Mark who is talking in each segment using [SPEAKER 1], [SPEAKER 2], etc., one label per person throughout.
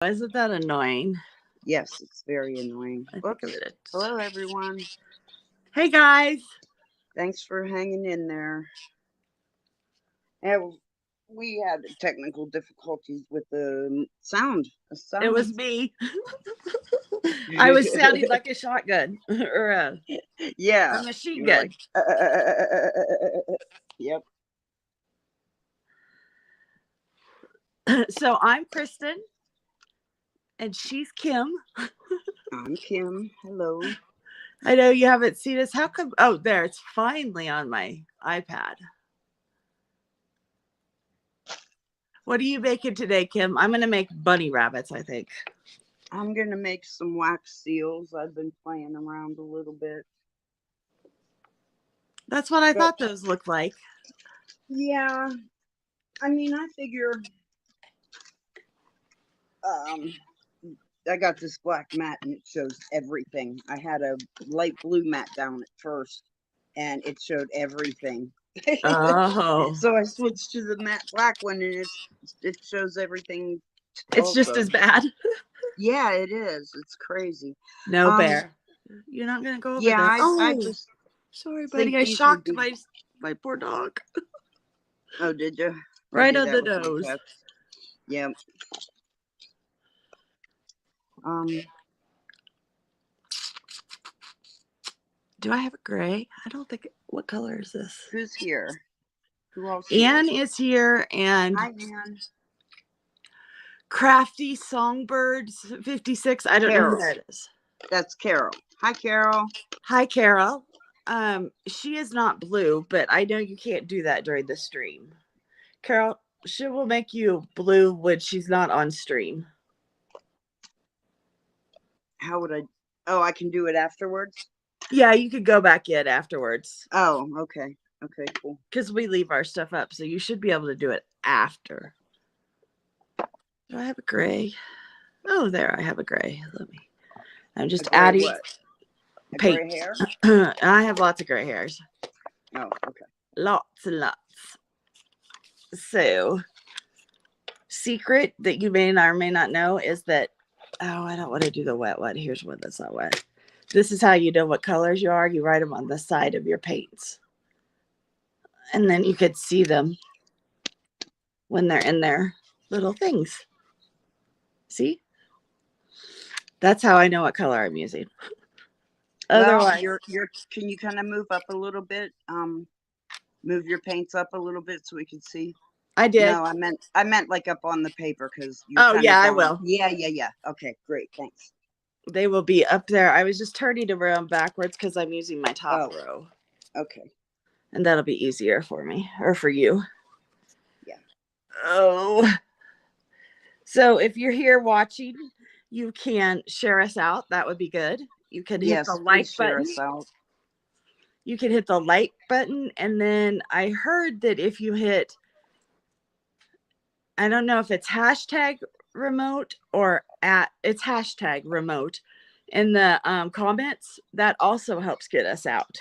[SPEAKER 1] Isn't that annoying?
[SPEAKER 2] Yes, it's very annoying.
[SPEAKER 1] I think of
[SPEAKER 2] Oops.
[SPEAKER 1] it.
[SPEAKER 2] Hello, everyone.
[SPEAKER 1] Hey guys.
[SPEAKER 2] Thanks for hanging in there. And we had technical difficulties with the sound.
[SPEAKER 1] It was me. I was sounding like a shotgun or a
[SPEAKER 2] Yeah.
[SPEAKER 1] machine
[SPEAKER 2] You were like,
[SPEAKER 1] gun.
[SPEAKER 2] Yep.
[SPEAKER 1] So I'm Kristen and she's Kim.
[SPEAKER 2] I'm Kim. Hello.
[SPEAKER 1] I know you haven't seen us. How come? Oh, there. It's finally on my iPad. What are you making today, Kim? I'm going to make bunny rabbits, I think.
[SPEAKER 2] I'm going to make some wax seals. I've been playing around a little bit.
[SPEAKER 1] That's what I
[SPEAKER 2] But,
[SPEAKER 1] thought those looked like.
[SPEAKER 2] yeah. I mean, I figure I got this black mat and it shows everything. I had a light blue mat down at first and it showed everything.
[SPEAKER 1] Oh.
[SPEAKER 2] So I switched to the matte black one and it shows everything
[SPEAKER 1] It's just
[SPEAKER 2] also.
[SPEAKER 1] as bad.
[SPEAKER 2] Yeah, it is. It's crazy.
[SPEAKER 1] No, Bear. You're not going to go over
[SPEAKER 2] Yeah,
[SPEAKER 1] there.
[SPEAKER 2] I just
[SPEAKER 1] Sorry,
[SPEAKER 2] think
[SPEAKER 1] buddy. I
[SPEAKER 2] these would
[SPEAKER 1] shocked
[SPEAKER 2] be.
[SPEAKER 1] my poor dog.
[SPEAKER 2] Oh, did you? I
[SPEAKER 1] Right
[SPEAKER 2] do
[SPEAKER 1] on
[SPEAKER 2] that
[SPEAKER 1] the
[SPEAKER 2] with my
[SPEAKER 1] nose.
[SPEAKER 2] pets. Yeah.
[SPEAKER 1] Do I have a gray? I don't think. What color is this?
[SPEAKER 2] Who's here? Who else
[SPEAKER 1] Anne
[SPEAKER 2] here?
[SPEAKER 1] is here, and
[SPEAKER 2] Hi, Anne.
[SPEAKER 1] Crafty Songbirds 56. I don't know who
[SPEAKER 2] Carol.
[SPEAKER 1] that is.
[SPEAKER 2] That's Carol. Hi, Carol.
[SPEAKER 1] Hi, Carol. She is not blue, but I know you can't do that during the stream. Carol, she will make you blue when she's not on stream.
[SPEAKER 2] How would I? Oh, I can do it afterwards?
[SPEAKER 1] Yeah, you could go back in afterwards.
[SPEAKER 2] Oh, okay. Okay, cool.
[SPEAKER 1] Because we leave our stuff up, so you should be able to do it after. Do I have a gray? Oh, there, I have a gray. Let me. I'm just adding
[SPEAKER 2] what?
[SPEAKER 1] paint.
[SPEAKER 2] Gray hair?
[SPEAKER 1] I have lots of gray hairs.
[SPEAKER 2] Oh, okay.
[SPEAKER 1] Lots and lots. So, secret that you may or may not know is that, oh, I don't want to do the wet one. Here's one that's not wet. This is how you know what colors you are. You write them on the side of your paints. And then you could see them when they're in their little things. See? That's how I know what color I'm using.
[SPEAKER 2] Otherwise, can you kind of move up a little bit? Move your paints up a little bit so we can see.
[SPEAKER 1] I did.
[SPEAKER 2] No, I meant like up on the paper because you.
[SPEAKER 1] Oh yeah, I will.
[SPEAKER 2] Yeah. Okay, great, thanks.
[SPEAKER 1] They will be up there. I was just turning around backwards because I'm using my top row.
[SPEAKER 2] Okay.
[SPEAKER 1] And that'll be easier for me or for you.
[SPEAKER 2] Yeah.
[SPEAKER 1] Oh. So if you're here watching, you can share us out. That would be good. You can hit the like button. You can hit the like button. And then I heard that if you hit, I don't know if it's hashtag remote or it's hashtag remote in the comments, that also helps get us out.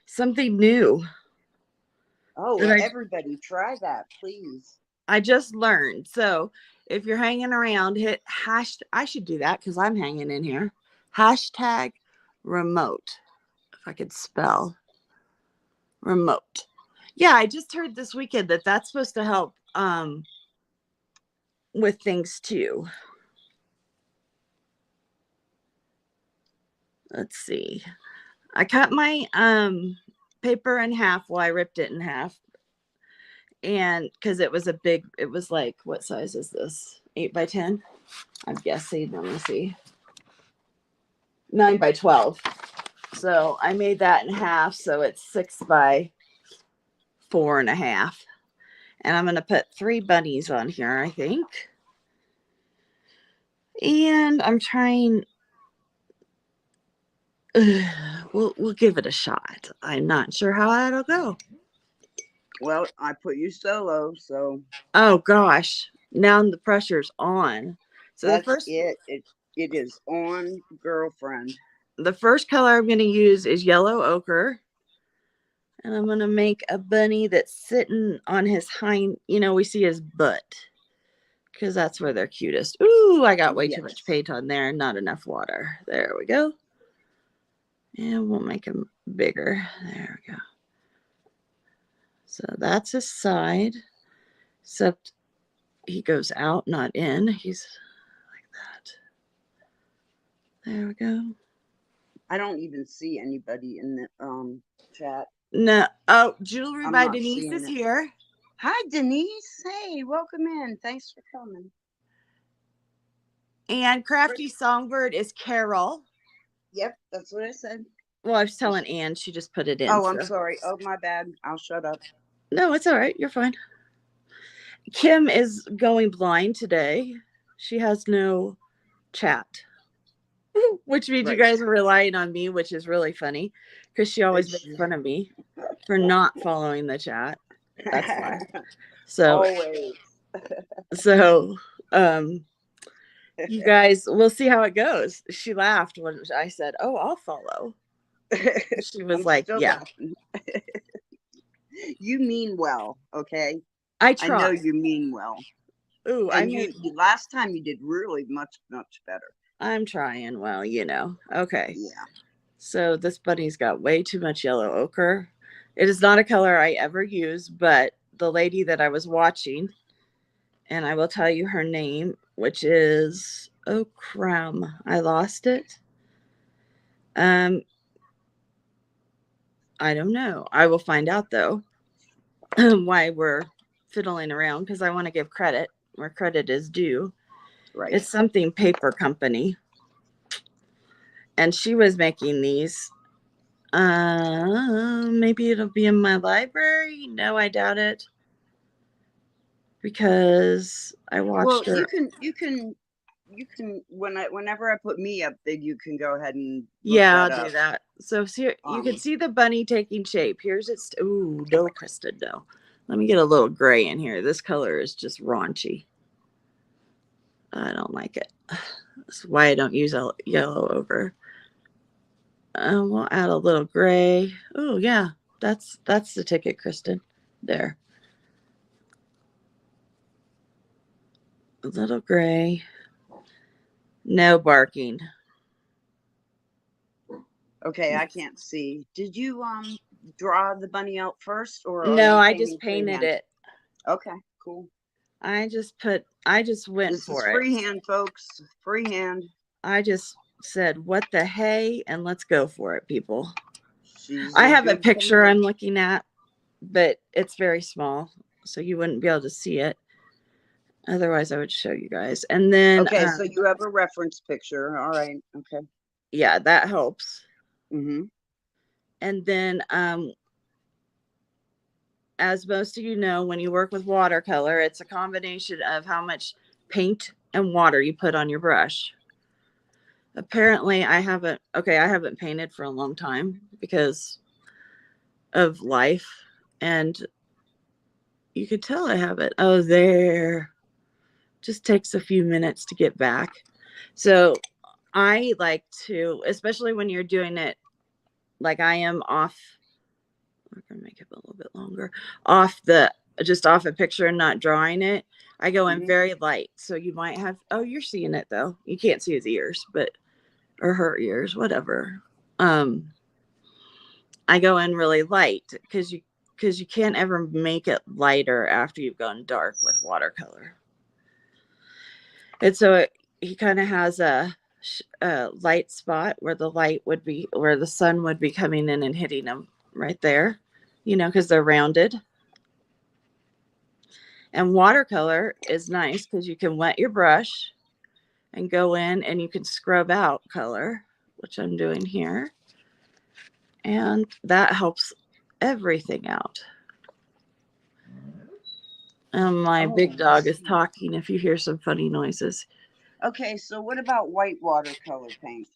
[SPEAKER 1] Something new.
[SPEAKER 2] Oh, everybody try that, please.
[SPEAKER 1] I just learned. So if you're hanging around, hit hashtag. I should do that because I'm hanging in here. Hashtag remote. If I could spell remote. Yeah, I just heard this weekend that that's supposed to help with things too. Let's see. I cut my paper in half. Well, I ripped it in half. And because it was it was like, what size is this? 8 by 10? I'm guessing. Let me see. 9 by 12. So I made that in half. So it's 6 by 4.5. And I'm going to put 3 bunnies on here, I think. And I'm trying. We'll give it a shot. I'm not sure how that'll go.
[SPEAKER 2] Well, I put you solo, so.
[SPEAKER 1] Oh gosh, now the pressure's on. So
[SPEAKER 2] that's the first it is on, girlfriend.
[SPEAKER 1] The first color I'm going to use is yellow ochre. And I'm going to make a bunny that's sitting on his hind, we see his butt. because that's where they're cutest. Ooh, I got way too much
[SPEAKER 2] Yes.
[SPEAKER 1] paint on there and not enough water. There we go. And we'll make them bigger. There we go. So that's his side, except he goes out, not in. He's like that. There we go.
[SPEAKER 2] I don't even see anybody in the chat.
[SPEAKER 1] No. Oh, Jewelry
[SPEAKER 2] I'm
[SPEAKER 1] by
[SPEAKER 2] not
[SPEAKER 1] Denise
[SPEAKER 2] seeing
[SPEAKER 1] is
[SPEAKER 2] it.
[SPEAKER 1] here.
[SPEAKER 2] Hi, Denise. Hey, welcome in. Thanks for coming.
[SPEAKER 1] And Crafty Songbird is Carol.
[SPEAKER 2] Yep, that's what I said.
[SPEAKER 1] Well, I was telling Ann, she just put it in.
[SPEAKER 2] Oh, I'm
[SPEAKER 1] So.
[SPEAKER 2] sorry. Oh, my bad. I'll shut up.
[SPEAKER 1] No, it's all right. You're fine. Kim is going blind today. She has no chat, which means you guys are relying on me, which is really funny because she always makes fun of me for not following the chat. That's why. So,
[SPEAKER 2] always.
[SPEAKER 1] so, you guys, we'll see how it goes. She laughed when I said, "Oh, I'll follow." She was like, "Yeah."
[SPEAKER 2] You mean well, okay?
[SPEAKER 1] I try.
[SPEAKER 2] I know you mean well.
[SPEAKER 1] Ooh,
[SPEAKER 2] and you last time you did really much better.
[SPEAKER 1] I'm trying. Well, you know. Okay.
[SPEAKER 2] Yeah.
[SPEAKER 1] So this bunny's got way too much yellow ochre. It is not a color I ever use, but the lady that I was watching, and I will tell you her name, which is, oh crap, I lost it. I don't know. I will find out though why we're fiddling around, because I want to give credit where credit is due.
[SPEAKER 2] Right.
[SPEAKER 1] It's something paper company. And she was making these. Maybe it'll be in my library. No, I doubt it. Because I watched her.
[SPEAKER 2] You can whenever I put me up big, you can go ahead and
[SPEAKER 1] I'll do that. So here you can see the bunny taking shape. Here's its. Ooh, no, Kristin, no. Let me get a little gray in here. This color is just raunchy. I don't like it. That's why I don't use yellow ochre. We'll add a little gray. Oh yeah, that's the ticket, Kristin. There. A little gray. No barking.
[SPEAKER 2] Okay, I can't see. Did you draw the bunny out first, or
[SPEAKER 1] no? I just painted it.
[SPEAKER 2] Okay, cool.
[SPEAKER 1] I just went for it.
[SPEAKER 2] Freehand, folks. Freehand.
[SPEAKER 1] I just said, "What the hey," and let's go for it, people. I have a picture I'm looking at, but it's very small, so you wouldn't be able to see it. Otherwise, I would show you guys. And then,
[SPEAKER 2] okay, so you have a reference picture. All right. Okay.
[SPEAKER 1] Yeah, that helps.
[SPEAKER 2] Mm-hmm.
[SPEAKER 1] And then, as most of you know, when you work with watercolor, it's a combination of how much paint and water you put on your brush. Apparently, I haven't painted for a long time because of life, and you could tell I haven't. Oh, there. Just takes a few minutes to get back. So I like to, especially when you're doing it like I am off. I'm gonna make it a little bit longer. Off a picture and not drawing it. I go in very light. So you might have, oh, you're seeing it though. You can't see his ears, or her ears, whatever. I go in really light because you can't ever make it lighter after you've gone dark with watercolor. And so he kind of has a light spot where the sun would be coming in and hitting him right there, because they're rounded. And watercolor is nice because you can wet your brush and go in and you can scrub out color, which I'm doing here. And that helps everything out. My big dog is talking if you hear some funny noises.
[SPEAKER 2] Okay, so what about white watercolor paint?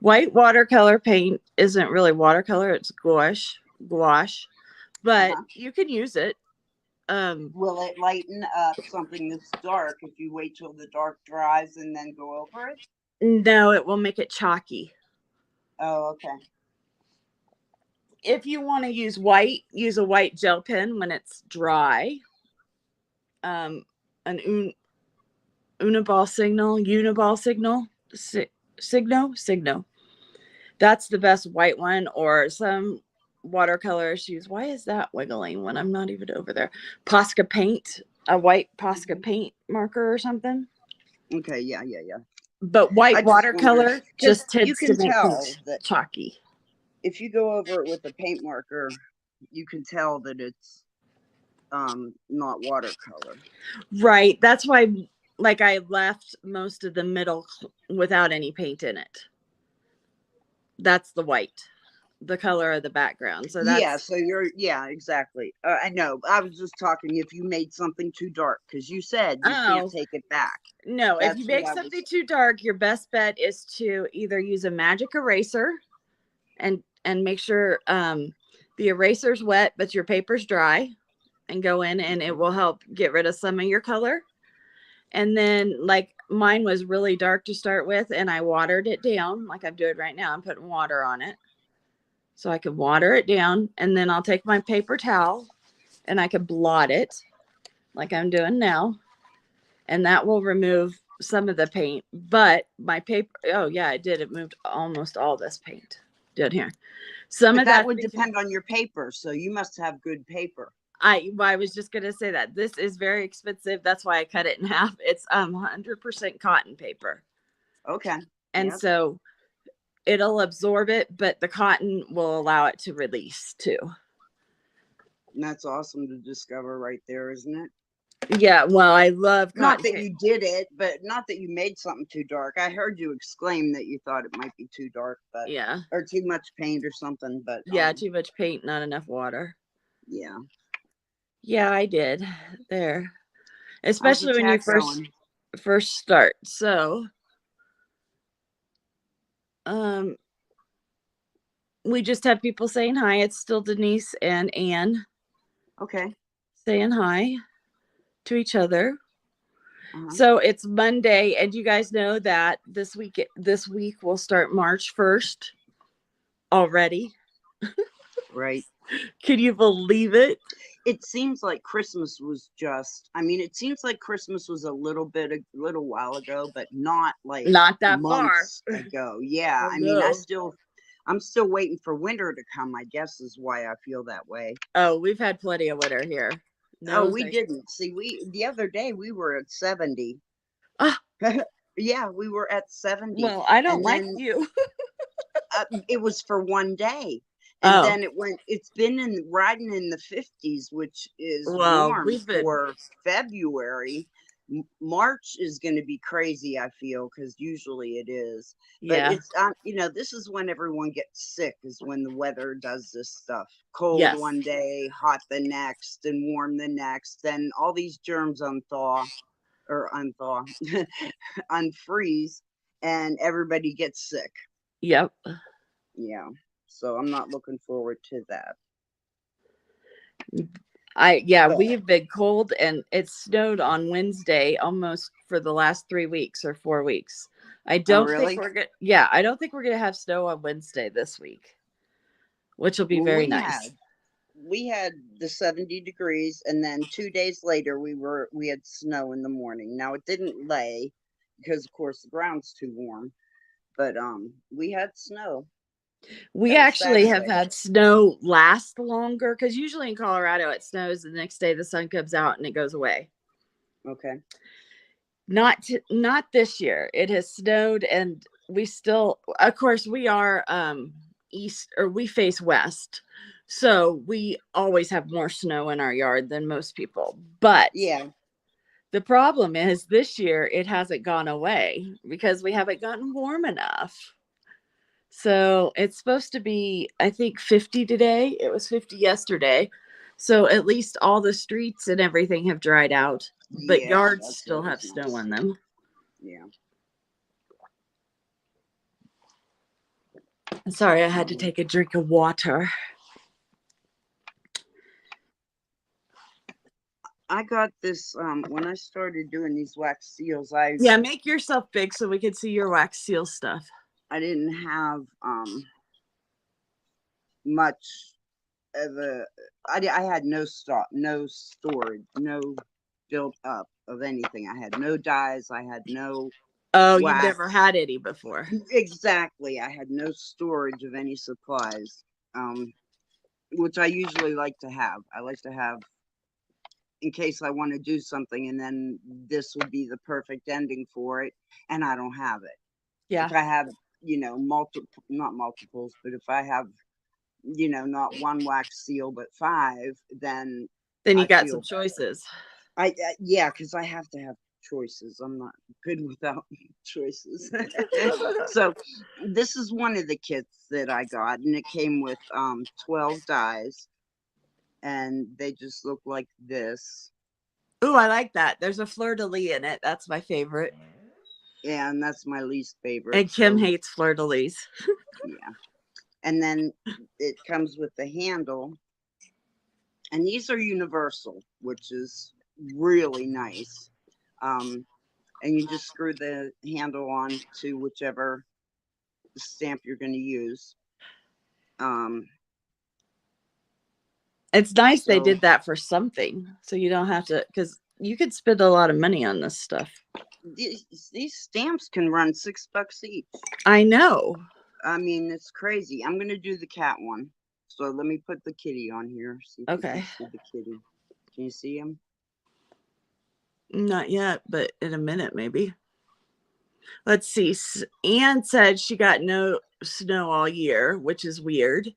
[SPEAKER 1] White watercolor paint isn't really watercolor, it's gouache, but you can use it.
[SPEAKER 2] Will it lighten up something that's dark if you wait till the dark dries and then go over it?
[SPEAKER 1] No, it will make it chalky.
[SPEAKER 2] Oh, okay.
[SPEAKER 1] If you want to use white, use a white gel pen when it's dry. Signo. That's the best white one, or some watercolor shoes. Why is that wiggling when I'm not even over there? Posca paint, a white Posca paint marker or something.
[SPEAKER 2] Okay, yeah.
[SPEAKER 1] But
[SPEAKER 2] I
[SPEAKER 1] white
[SPEAKER 2] just wondered
[SPEAKER 1] watercolor
[SPEAKER 2] because
[SPEAKER 1] just
[SPEAKER 2] you
[SPEAKER 1] tends to
[SPEAKER 2] can
[SPEAKER 1] make
[SPEAKER 2] tell
[SPEAKER 1] things
[SPEAKER 2] that
[SPEAKER 1] chalky.
[SPEAKER 2] if you go over it with a paint marker, you can tell that it's not watercolor.
[SPEAKER 1] Right. That's why, like, I left most of the middle without any paint in it. That's the white, the color of the background. So
[SPEAKER 2] Yeah,
[SPEAKER 1] that's,
[SPEAKER 2] so yeah, exactly. I know. I was just talking if you made something too dark because you said you can't
[SPEAKER 1] oh,
[SPEAKER 2] take it back.
[SPEAKER 1] no. If you
[SPEAKER 2] That's what
[SPEAKER 1] make
[SPEAKER 2] I
[SPEAKER 1] something
[SPEAKER 2] was.
[SPEAKER 1] too dark, your best bet is to either use a magic eraser and make sure the eraser's wet, but your paper's dry, and go in and it will help get rid of some of your color. And then, like, mine was really dark to start with, and I watered it down like I'm doing right now. I'm putting water on it so I can water it down. And then I'll take my paper towel and I can blot it like I'm doing now. And that will remove some of the paint. But my paper, oh, yeah, it did. It moved almost all this paint down here. Some
[SPEAKER 2] But
[SPEAKER 1] of
[SPEAKER 2] that
[SPEAKER 1] that,
[SPEAKER 2] would depend on your paper, so you must have good paper.
[SPEAKER 1] I was just gonna say that this is very expensive. That's why I cut it in half. It's 100% cotton paper.
[SPEAKER 2] Okay.
[SPEAKER 1] And
[SPEAKER 2] Yep.
[SPEAKER 1] so it'll absorb it, but the cotton will allow it to release too.
[SPEAKER 2] And that's awesome to discover right there, isn't it?
[SPEAKER 1] Yeah, well, I love
[SPEAKER 2] Not
[SPEAKER 1] cotton
[SPEAKER 2] that
[SPEAKER 1] paper.
[SPEAKER 2] you did it, but not that you made something too dark. I heard you exclaim that you thought it might be too dark, but
[SPEAKER 1] Yeah.
[SPEAKER 2] or too much paint or something, but
[SPEAKER 1] Yeah, too much paint, not enough water.
[SPEAKER 2] yeah.
[SPEAKER 1] Yeah, I did. There.
[SPEAKER 2] How's the
[SPEAKER 1] Especially when you
[SPEAKER 2] chat
[SPEAKER 1] first
[SPEAKER 2] going?
[SPEAKER 1] first start. So, um we just have people saying hi. It's still Denise and Anne
[SPEAKER 2] Okay.
[SPEAKER 1] saying hi to each other.
[SPEAKER 2] Uh-huh.
[SPEAKER 1] So it's Monday, and you guys know that this week will start March 1st already.
[SPEAKER 2] Right.
[SPEAKER 1] Can you believe it?
[SPEAKER 2] It seems like Christmas was just, I mean, it seems like Christmas was a little while ago, but not like
[SPEAKER 1] Not that far.
[SPEAKER 2] months ago. Yeah.
[SPEAKER 1] Oh
[SPEAKER 2] I mean,
[SPEAKER 1] no.
[SPEAKER 2] I'm still waiting for winter to come, I guess is why I feel that way.
[SPEAKER 1] Oh, we've had plenty of winter here.
[SPEAKER 2] Oh,
[SPEAKER 1] No
[SPEAKER 2] we
[SPEAKER 1] thanks.
[SPEAKER 2] didn't. See, the other day we were at 70.
[SPEAKER 1] Ah,
[SPEAKER 2] Yeah, we were at 70.
[SPEAKER 1] well, I don't
[SPEAKER 2] And
[SPEAKER 1] like
[SPEAKER 2] then
[SPEAKER 1] you.
[SPEAKER 2] it was for one day. And
[SPEAKER 1] Oh,
[SPEAKER 2] then it's been riding in the 50s, which is
[SPEAKER 1] well,
[SPEAKER 2] warm
[SPEAKER 1] we've been.
[SPEAKER 2] for February. March is going to be crazy, I feel, because usually it is. But
[SPEAKER 1] Yeah.
[SPEAKER 2] it's, this is when everyone gets sick, is when the weather does this stuff. Cold
[SPEAKER 1] Yes.
[SPEAKER 2] one day, hot the next, and warm the next. Then all these germs unthaw or unfreeze, and everybody gets sick.
[SPEAKER 1] Yep.
[SPEAKER 2] Yeah. So I'm not looking forward to that. But
[SPEAKER 1] We've been cold, and it snowed on Wednesday almost for the last 3 weeks or 4 weeks. I
[SPEAKER 2] oh,
[SPEAKER 1] don't think
[SPEAKER 2] really?
[SPEAKER 1] I don't think we're gonna have snow on Wednesday this week, which will be
[SPEAKER 2] Well,
[SPEAKER 1] very nice.
[SPEAKER 2] we had the 70 degrees, and then 2 days later we had snow in the morning. Now it didn't lay because of course the ground's too warm, but we had snow.
[SPEAKER 1] We
[SPEAKER 2] That was
[SPEAKER 1] actually have
[SPEAKER 2] Saturday.
[SPEAKER 1] had snow last longer because usually in Colorado it snows the next day, the sun comes out and it goes away.
[SPEAKER 2] Okay.
[SPEAKER 1] Not this year. It has snowed, and we still, of course, we are east, or we face west, so we always have more snow in our yard than most people. But
[SPEAKER 2] Yeah.
[SPEAKER 1] the problem is this year it hasn't gone away because we haven't gotten warm enough. So it's supposed to be, I think, 50 today. It was 50 yesterday. So at least all the streets and everything have dried out, but
[SPEAKER 2] Yeah,
[SPEAKER 1] yards
[SPEAKER 2] that's
[SPEAKER 1] still
[SPEAKER 2] always
[SPEAKER 1] have snow
[SPEAKER 2] nice.
[SPEAKER 1] on them.
[SPEAKER 2] Yeah.
[SPEAKER 1] Sorry, I had to take a drink of water.
[SPEAKER 2] I got this when I started doing these wax seals,
[SPEAKER 1] Yeah, make yourself big so we can see your wax seal stuff.
[SPEAKER 2] I didn't have much of I had no stock, no storage, no built up of anything. I had no dyes. I had no
[SPEAKER 1] Oh, you've never
[SPEAKER 2] wax.
[SPEAKER 1] had any before.
[SPEAKER 2] Exactly. I had no storage of any supplies, which I usually like to have. I like to have in case I want to do something, and then this would be the perfect ending for it, and I don't have it.
[SPEAKER 1] Yeah.
[SPEAKER 2] If I have, multiple, not multiples, but if I have, not one wax seal, but five, then
[SPEAKER 1] Then you
[SPEAKER 2] I
[SPEAKER 1] got some
[SPEAKER 2] feel
[SPEAKER 1] choices.
[SPEAKER 2] yeah, because I have to have choices. I'm not good without choices. So this is one of the kits that I got, and it came with 12 dies, and they just look like this.
[SPEAKER 1] Ooh, I like that. There's a fleur-de-lis in it. That's my favorite.
[SPEAKER 2] Yeah, and that's my least favorite.
[SPEAKER 1] And Kim
[SPEAKER 2] So
[SPEAKER 1] hates fleur-de-lis.
[SPEAKER 2] yeah, and then it comes with the handle, and these are universal, which is really nice. Um, and you just screw the handle on to whichever stamp you're going to use. Um,
[SPEAKER 1] It's nice they
[SPEAKER 2] so
[SPEAKER 1] did that for something, so you don't have to, because you could spend a lot of money on this stuff.
[SPEAKER 2] these stamps can run $6 each.
[SPEAKER 1] I know.
[SPEAKER 2] I mean, it's crazy. I'm going to do the cat one. So let me put the kitty on here. See if you
[SPEAKER 1] Okay.
[SPEAKER 2] can see the kitty. Can you see him?
[SPEAKER 1] Not yet, but in a minute, maybe. Let's see. Anne said she got no snow all year, which is weird.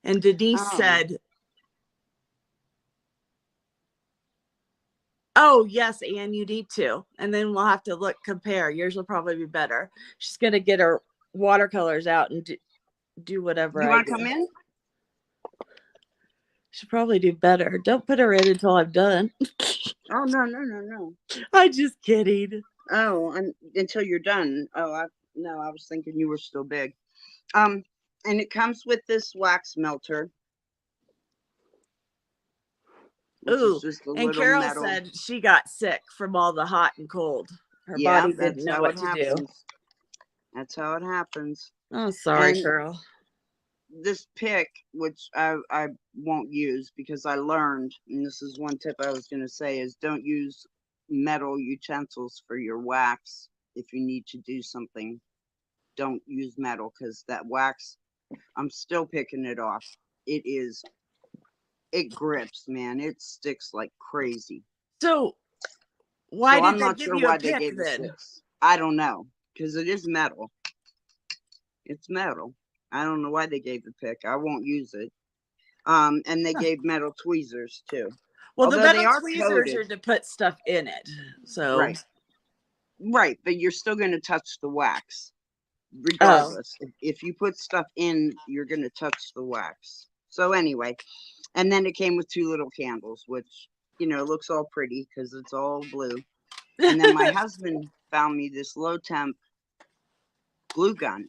[SPEAKER 1] And Denise said, oh, yes, Anne, you need to. And then we'll have to compare. Yours will probably be better. She's going to get her watercolors out and do whatever
[SPEAKER 2] You
[SPEAKER 1] I
[SPEAKER 2] want to
[SPEAKER 1] do.
[SPEAKER 2] come in?
[SPEAKER 1] Should probably do better. Don't put her in until I'm done.
[SPEAKER 2] Oh, no.
[SPEAKER 1] I'm just kidding.
[SPEAKER 2] Oh, until you're done. Oh, I was thinking you were still big. And it comes with this wax melter, which is
[SPEAKER 1] Ooh,
[SPEAKER 2] just a
[SPEAKER 1] and
[SPEAKER 2] little
[SPEAKER 1] Carol
[SPEAKER 2] metal.
[SPEAKER 1] said she got sick from all the hot and cold. Her
[SPEAKER 2] Yeah,
[SPEAKER 1] body didn't
[SPEAKER 2] that's
[SPEAKER 1] know
[SPEAKER 2] how
[SPEAKER 1] what
[SPEAKER 2] it
[SPEAKER 1] to do.
[SPEAKER 2] happens. That's how it happens.
[SPEAKER 1] Oh, sorry,
[SPEAKER 2] And
[SPEAKER 1] Carol.
[SPEAKER 2] this pick, which I won't use because I learned, and this is one tip I was going to say, is don't use metal utensils for your wax. If you need to do something, don't use metal because that wax, I'm still picking it off. It grips, man. It sticks like crazy.
[SPEAKER 1] So why
[SPEAKER 2] So
[SPEAKER 1] did
[SPEAKER 2] I'm
[SPEAKER 1] they
[SPEAKER 2] not
[SPEAKER 1] give
[SPEAKER 2] sure
[SPEAKER 1] you a
[SPEAKER 2] why they
[SPEAKER 1] pick
[SPEAKER 2] gave the
[SPEAKER 1] then?
[SPEAKER 2] 6. I don't know because it is metal. It's metal. I don't know why they gave the pick. I won't use it. And they gave metal tweezers too.
[SPEAKER 1] Well, the
[SPEAKER 2] Although they
[SPEAKER 1] metal
[SPEAKER 2] are
[SPEAKER 1] tweezers
[SPEAKER 2] coated.
[SPEAKER 1] are to put stuff in it. So,
[SPEAKER 2] Right. Right. But you're still going to touch the wax
[SPEAKER 1] oh,
[SPEAKER 2] regardless. If you put stuff in, you're going to touch the wax. So anyway, and then it came with 2 little candles, which, looks all pretty because it's all blue. And then my husband found me this low temp glue gun.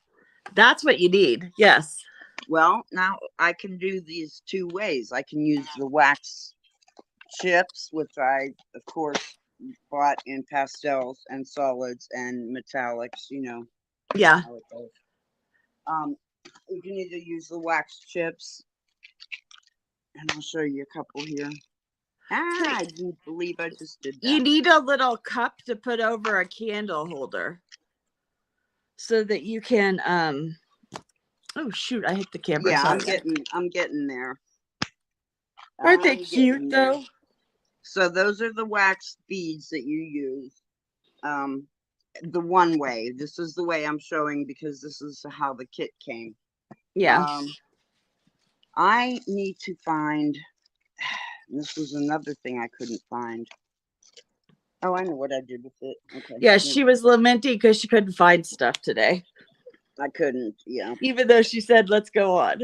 [SPEAKER 1] that's what you need. Yes.
[SPEAKER 2] Well, now I can do these 2 ways. I can use the wax chips, which I, of course, bought in pastels and solids and metallics,
[SPEAKER 1] Yeah.
[SPEAKER 2] how it goes. You can either use the wax chips, and I'll show you a couple here. I do believe I just did that.
[SPEAKER 1] You need a little cup to put over a candle holder so that you can oh shoot, I hit the camera.
[SPEAKER 2] Yeah,
[SPEAKER 1] Sorry.
[SPEAKER 2] I'm getting there.
[SPEAKER 1] Aren't they cute though?
[SPEAKER 2] So those are the wax beads that you use. The one way. This is the way I'm showing because this is how the kit came.
[SPEAKER 1] Yeah.
[SPEAKER 2] I need to find. This was another thing I couldn't find. Oh, I know what I did with it. Okay.
[SPEAKER 1] Yeah, she was lamenting because she couldn't find stuff today.
[SPEAKER 2] I couldn't. Yeah.
[SPEAKER 1] Even though she said, "Let's go on."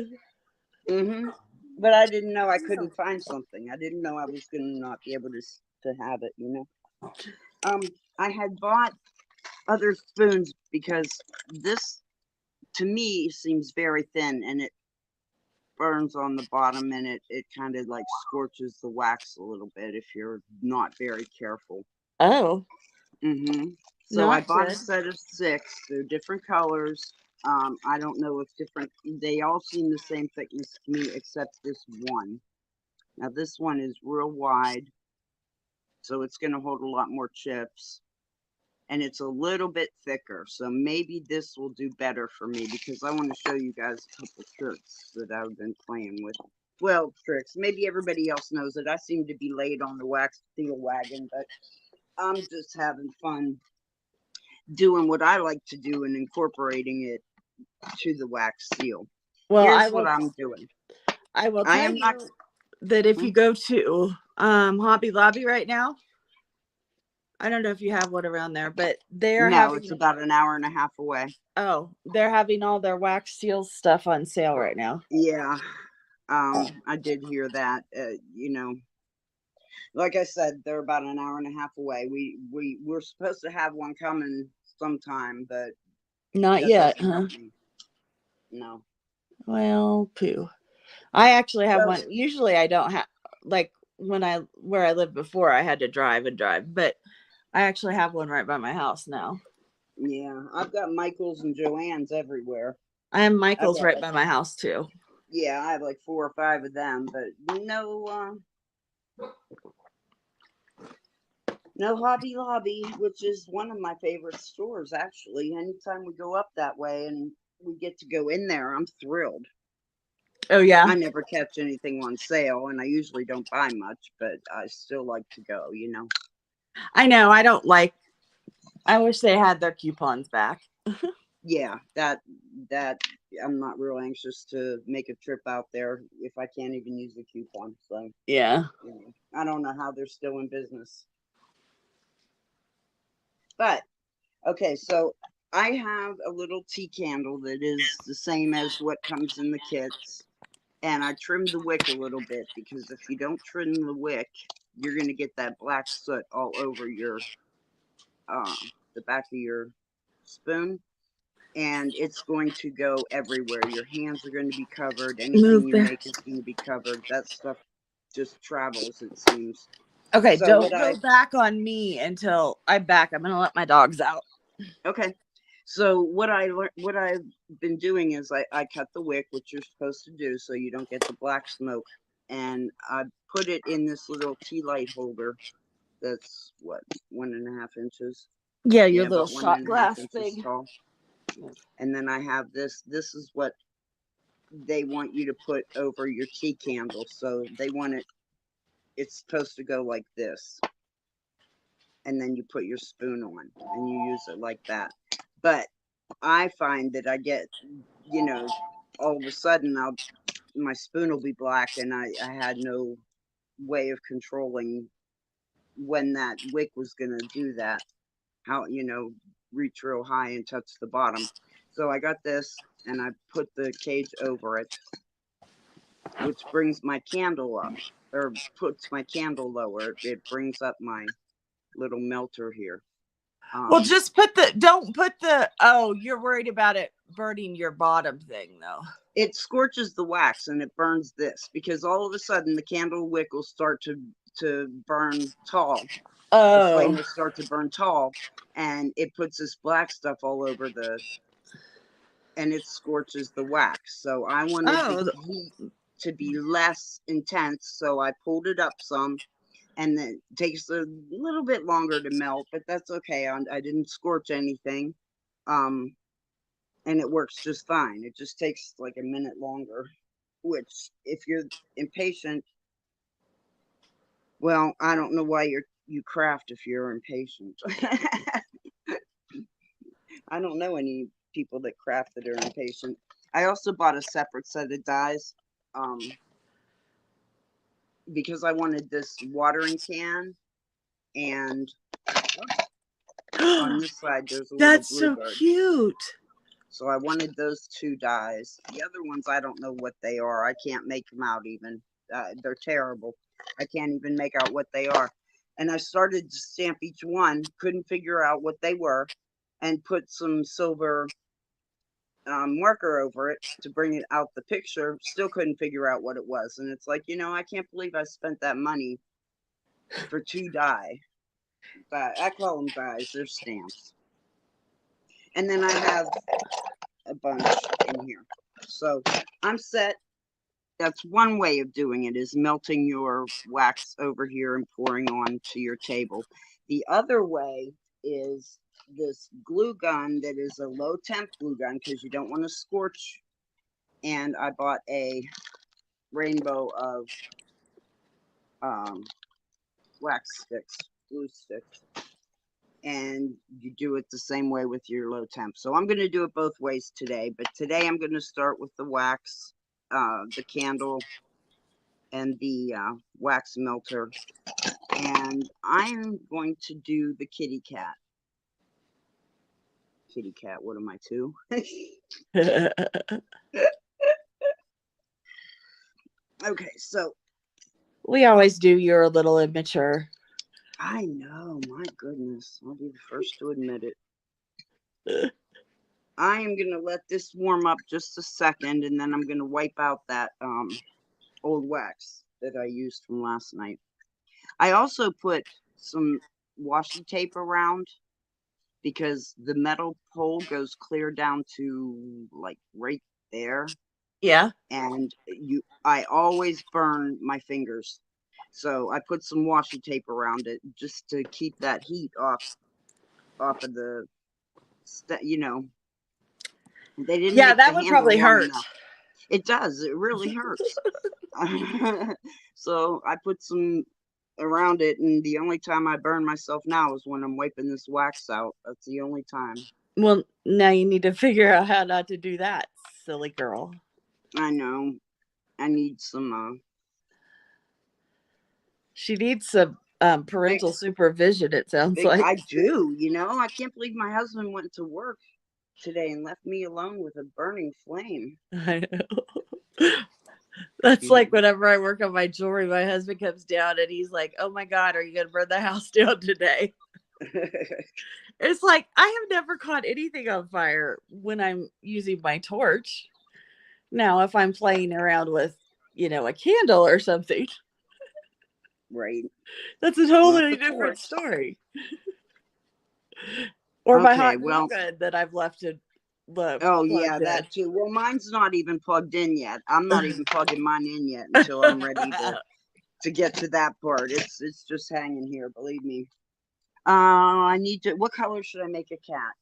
[SPEAKER 2] But I didn't know I couldn't find something. I didn't know I was going to not be able to have it. I had bought other spoons because this, to me, seems very thin, and it burns on the bottom, and it kind of like scorches the wax a little bit if you're not very careful.
[SPEAKER 1] Oh.
[SPEAKER 2] So I
[SPEAKER 1] Not
[SPEAKER 2] bought
[SPEAKER 1] good.
[SPEAKER 2] a set of 6. They're different colors. I don't know if different. They all seem the same thickness to me except this one. Now this one is real wide. So it's going to hold a lot more chips. And it's a little bit thicker. So maybe this will do better for me because I want to show you guys a couple tricks that I've been playing with. Well, tricks. Maybe everybody else knows it. I seem to be laid on the wax steel wagon, but I'm just having fun doing what I like to do and incorporating it to the wax seal.
[SPEAKER 1] Well,
[SPEAKER 2] Here's what I'm doing.
[SPEAKER 1] I will
[SPEAKER 2] I
[SPEAKER 1] tell
[SPEAKER 2] am
[SPEAKER 1] you
[SPEAKER 2] not.
[SPEAKER 1] that if you go to Hobby Lobby right now, I don't know if you have one around there, but they're
[SPEAKER 2] No,
[SPEAKER 1] having
[SPEAKER 2] it's about an hour and a half away.
[SPEAKER 1] they're having all their wax seal stuff on sale right now.
[SPEAKER 2] Yeah, I did hear that. You know, like I said, they're about an hour and a half away. We're supposed to have one coming sometime, but
[SPEAKER 1] Not
[SPEAKER 2] that
[SPEAKER 1] yet,
[SPEAKER 2] doesn't
[SPEAKER 1] huh?
[SPEAKER 2] help me. No.
[SPEAKER 1] Well, poo. I actually have
[SPEAKER 2] So
[SPEAKER 1] one. Usually I don't have, like, where I lived before, I had to drive and drive, but I actually have one right by my house now.
[SPEAKER 2] yeah, I've got Michaels and Joann's everywhere.
[SPEAKER 1] I have
[SPEAKER 2] I've
[SPEAKER 1] Michael's
[SPEAKER 2] got
[SPEAKER 1] right
[SPEAKER 2] like,
[SPEAKER 1] by my house too.
[SPEAKER 2] yeah, I have like 4 or 5 of them, but no Hobby Lobby, which is one of my favorite stores actually. Anytime we go up that way and we get to go in there, I'm thrilled.
[SPEAKER 1] Oh yeah.
[SPEAKER 2] I never catch anything on sale, and I usually don't buy much, but I still like to go, you know.
[SPEAKER 1] I know. I wish they had their coupons back.
[SPEAKER 2] Yeah, that I'm not real anxious to make a trip out there if I can't even use the coupon. So,
[SPEAKER 1] Yeah.
[SPEAKER 2] you know, I don't know how they're still in business. But okay, so I have a little tea candle that is the same as what comes in the kits. And I trimmed the wick a little bit because if you don't trim the wick, you're going to get that black soot all over your the back of your spoon, and it's going to go everywhere. Your hands are going to be covered. Anything
[SPEAKER 1] Move
[SPEAKER 2] you
[SPEAKER 1] there.
[SPEAKER 2] make is going to be covered. That stuff just travels, it seems.
[SPEAKER 1] Okay,
[SPEAKER 2] So what
[SPEAKER 1] don't
[SPEAKER 2] I
[SPEAKER 1] go back on me until I'm back. I'm gonna let my dogs out.
[SPEAKER 2] okay. So what I learned, what I've been doing is I cut the wick, which you're supposed to do, so you don't get the black smoke, and I put it in this little tea light holder. That's what 1.5 inches.
[SPEAKER 1] Yeah, your
[SPEAKER 2] Yeah,
[SPEAKER 1] little
[SPEAKER 2] about one
[SPEAKER 1] shot
[SPEAKER 2] and a half
[SPEAKER 1] glass
[SPEAKER 2] inches
[SPEAKER 1] thing.
[SPEAKER 2] tall. And then I have this. This is what they want you to put over your tea candle. So they want it. It's supposed to go like this, and then you put your spoon on, and you use it like that. But I find that I get, you know, all of a sudden my spoon will be black, and I had no way of controlling when that wick was going to do that. How, you know, reach real high and touch the bottom. So I got this, and I put the cage over it, which brings my candle up, or puts my candle lower. It brings up my little melter here.
[SPEAKER 1] Well, just don't put the, oh, you're worried about it burning your bottom thing though.
[SPEAKER 2] It scorches the wax and it burns this because all of a sudden the candle wick will start to burn tall. The flame
[SPEAKER 1] Oh.
[SPEAKER 2] will start to burn tall, and it puts this black stuff all over and it scorches the wax. So I wanted the
[SPEAKER 1] Oh.
[SPEAKER 2] heat to be less intense, so I pulled it up some, and then it takes a little bit longer to melt, but that's okay. I didn't scorch anything, and it works just fine. It just takes like a minute longer, which if you're impatient, well, I don't know why you craft if you're impatient. I don't know any people that craft that are impatient. I also bought a separate set of dies, because I wanted this watering can, and on this side there's a little
[SPEAKER 1] That's so
[SPEAKER 2] bluebird.
[SPEAKER 1] cute.
[SPEAKER 2] So I wanted those 2 dies. The other ones I don't know what they are. I can't make them out even. They're terrible. I can't even make out what they are. And I started to stamp each one, couldn't figure out what they were, and put some silver marker over it to bring it out the picture. Still couldn't figure out what it was. And it's like, you know, I can't believe I spent that money for 2 die. But I call them dies. They're stamps. And then I have a bunch in here. So I'm set. that's one way of doing it, is melting your wax over here and pouring onto your table. The other way is this glue gun that is a low temp glue gun because you don't want to scorch. And I bought a rainbow of wax sticks, glue sticks, and you do it the same way with your low temp. So I'm going to do it both ways today, but today I'm going to start with the wax, the candle, and the wax melter, and I'm going to do the kitty cat. Kitty cat, what am I, 2? Okay, so
[SPEAKER 1] We always do. You're a little immature.
[SPEAKER 2] I know, my goodness, I'll be the first to admit it. I am going to let this warm up just a second, and then I'm going to wipe out that old wax that I used from last night. I also put some washi tape around because the metal pole goes clear down to like right there.
[SPEAKER 1] Yeah.
[SPEAKER 2] And I always burn my fingers. So I put some washi tape around it just to keep that heat off of the, you know, they didn't
[SPEAKER 1] Yeah,
[SPEAKER 2] make
[SPEAKER 1] that
[SPEAKER 2] the
[SPEAKER 1] would
[SPEAKER 2] handle
[SPEAKER 1] probably
[SPEAKER 2] long
[SPEAKER 1] hurt.
[SPEAKER 2] enough. It does. It really hurts. So I put some around it, and the only time I burn myself now is when I'm wiping this wax out. That's the only time.
[SPEAKER 1] Well, now you need to figure out how not to do that, silly girl.
[SPEAKER 2] I know. I need some
[SPEAKER 1] She needs some parental supervision, it sounds like.
[SPEAKER 2] I do, you know. I can't believe my husband went to work today and left me alone with a burning flame.
[SPEAKER 1] I know. That's like whenever I work on my jewelry, my husband comes down and he's like, "Oh my God, are you going to burn the house down today?" It's like, I have never caught anything on fire when I'm using my torch. Now, if I'm playing around with, a candle or something,
[SPEAKER 2] Right.
[SPEAKER 1] that's a totally different story. Or my hot glue gun that I've left it.
[SPEAKER 2] Oh yeah, that too. Well, mine's not even plugged in yet. I'm not even plugging mine in yet until I'm ready to get to that part. It's just hanging here, believe me. I need to. What color should I make a cat?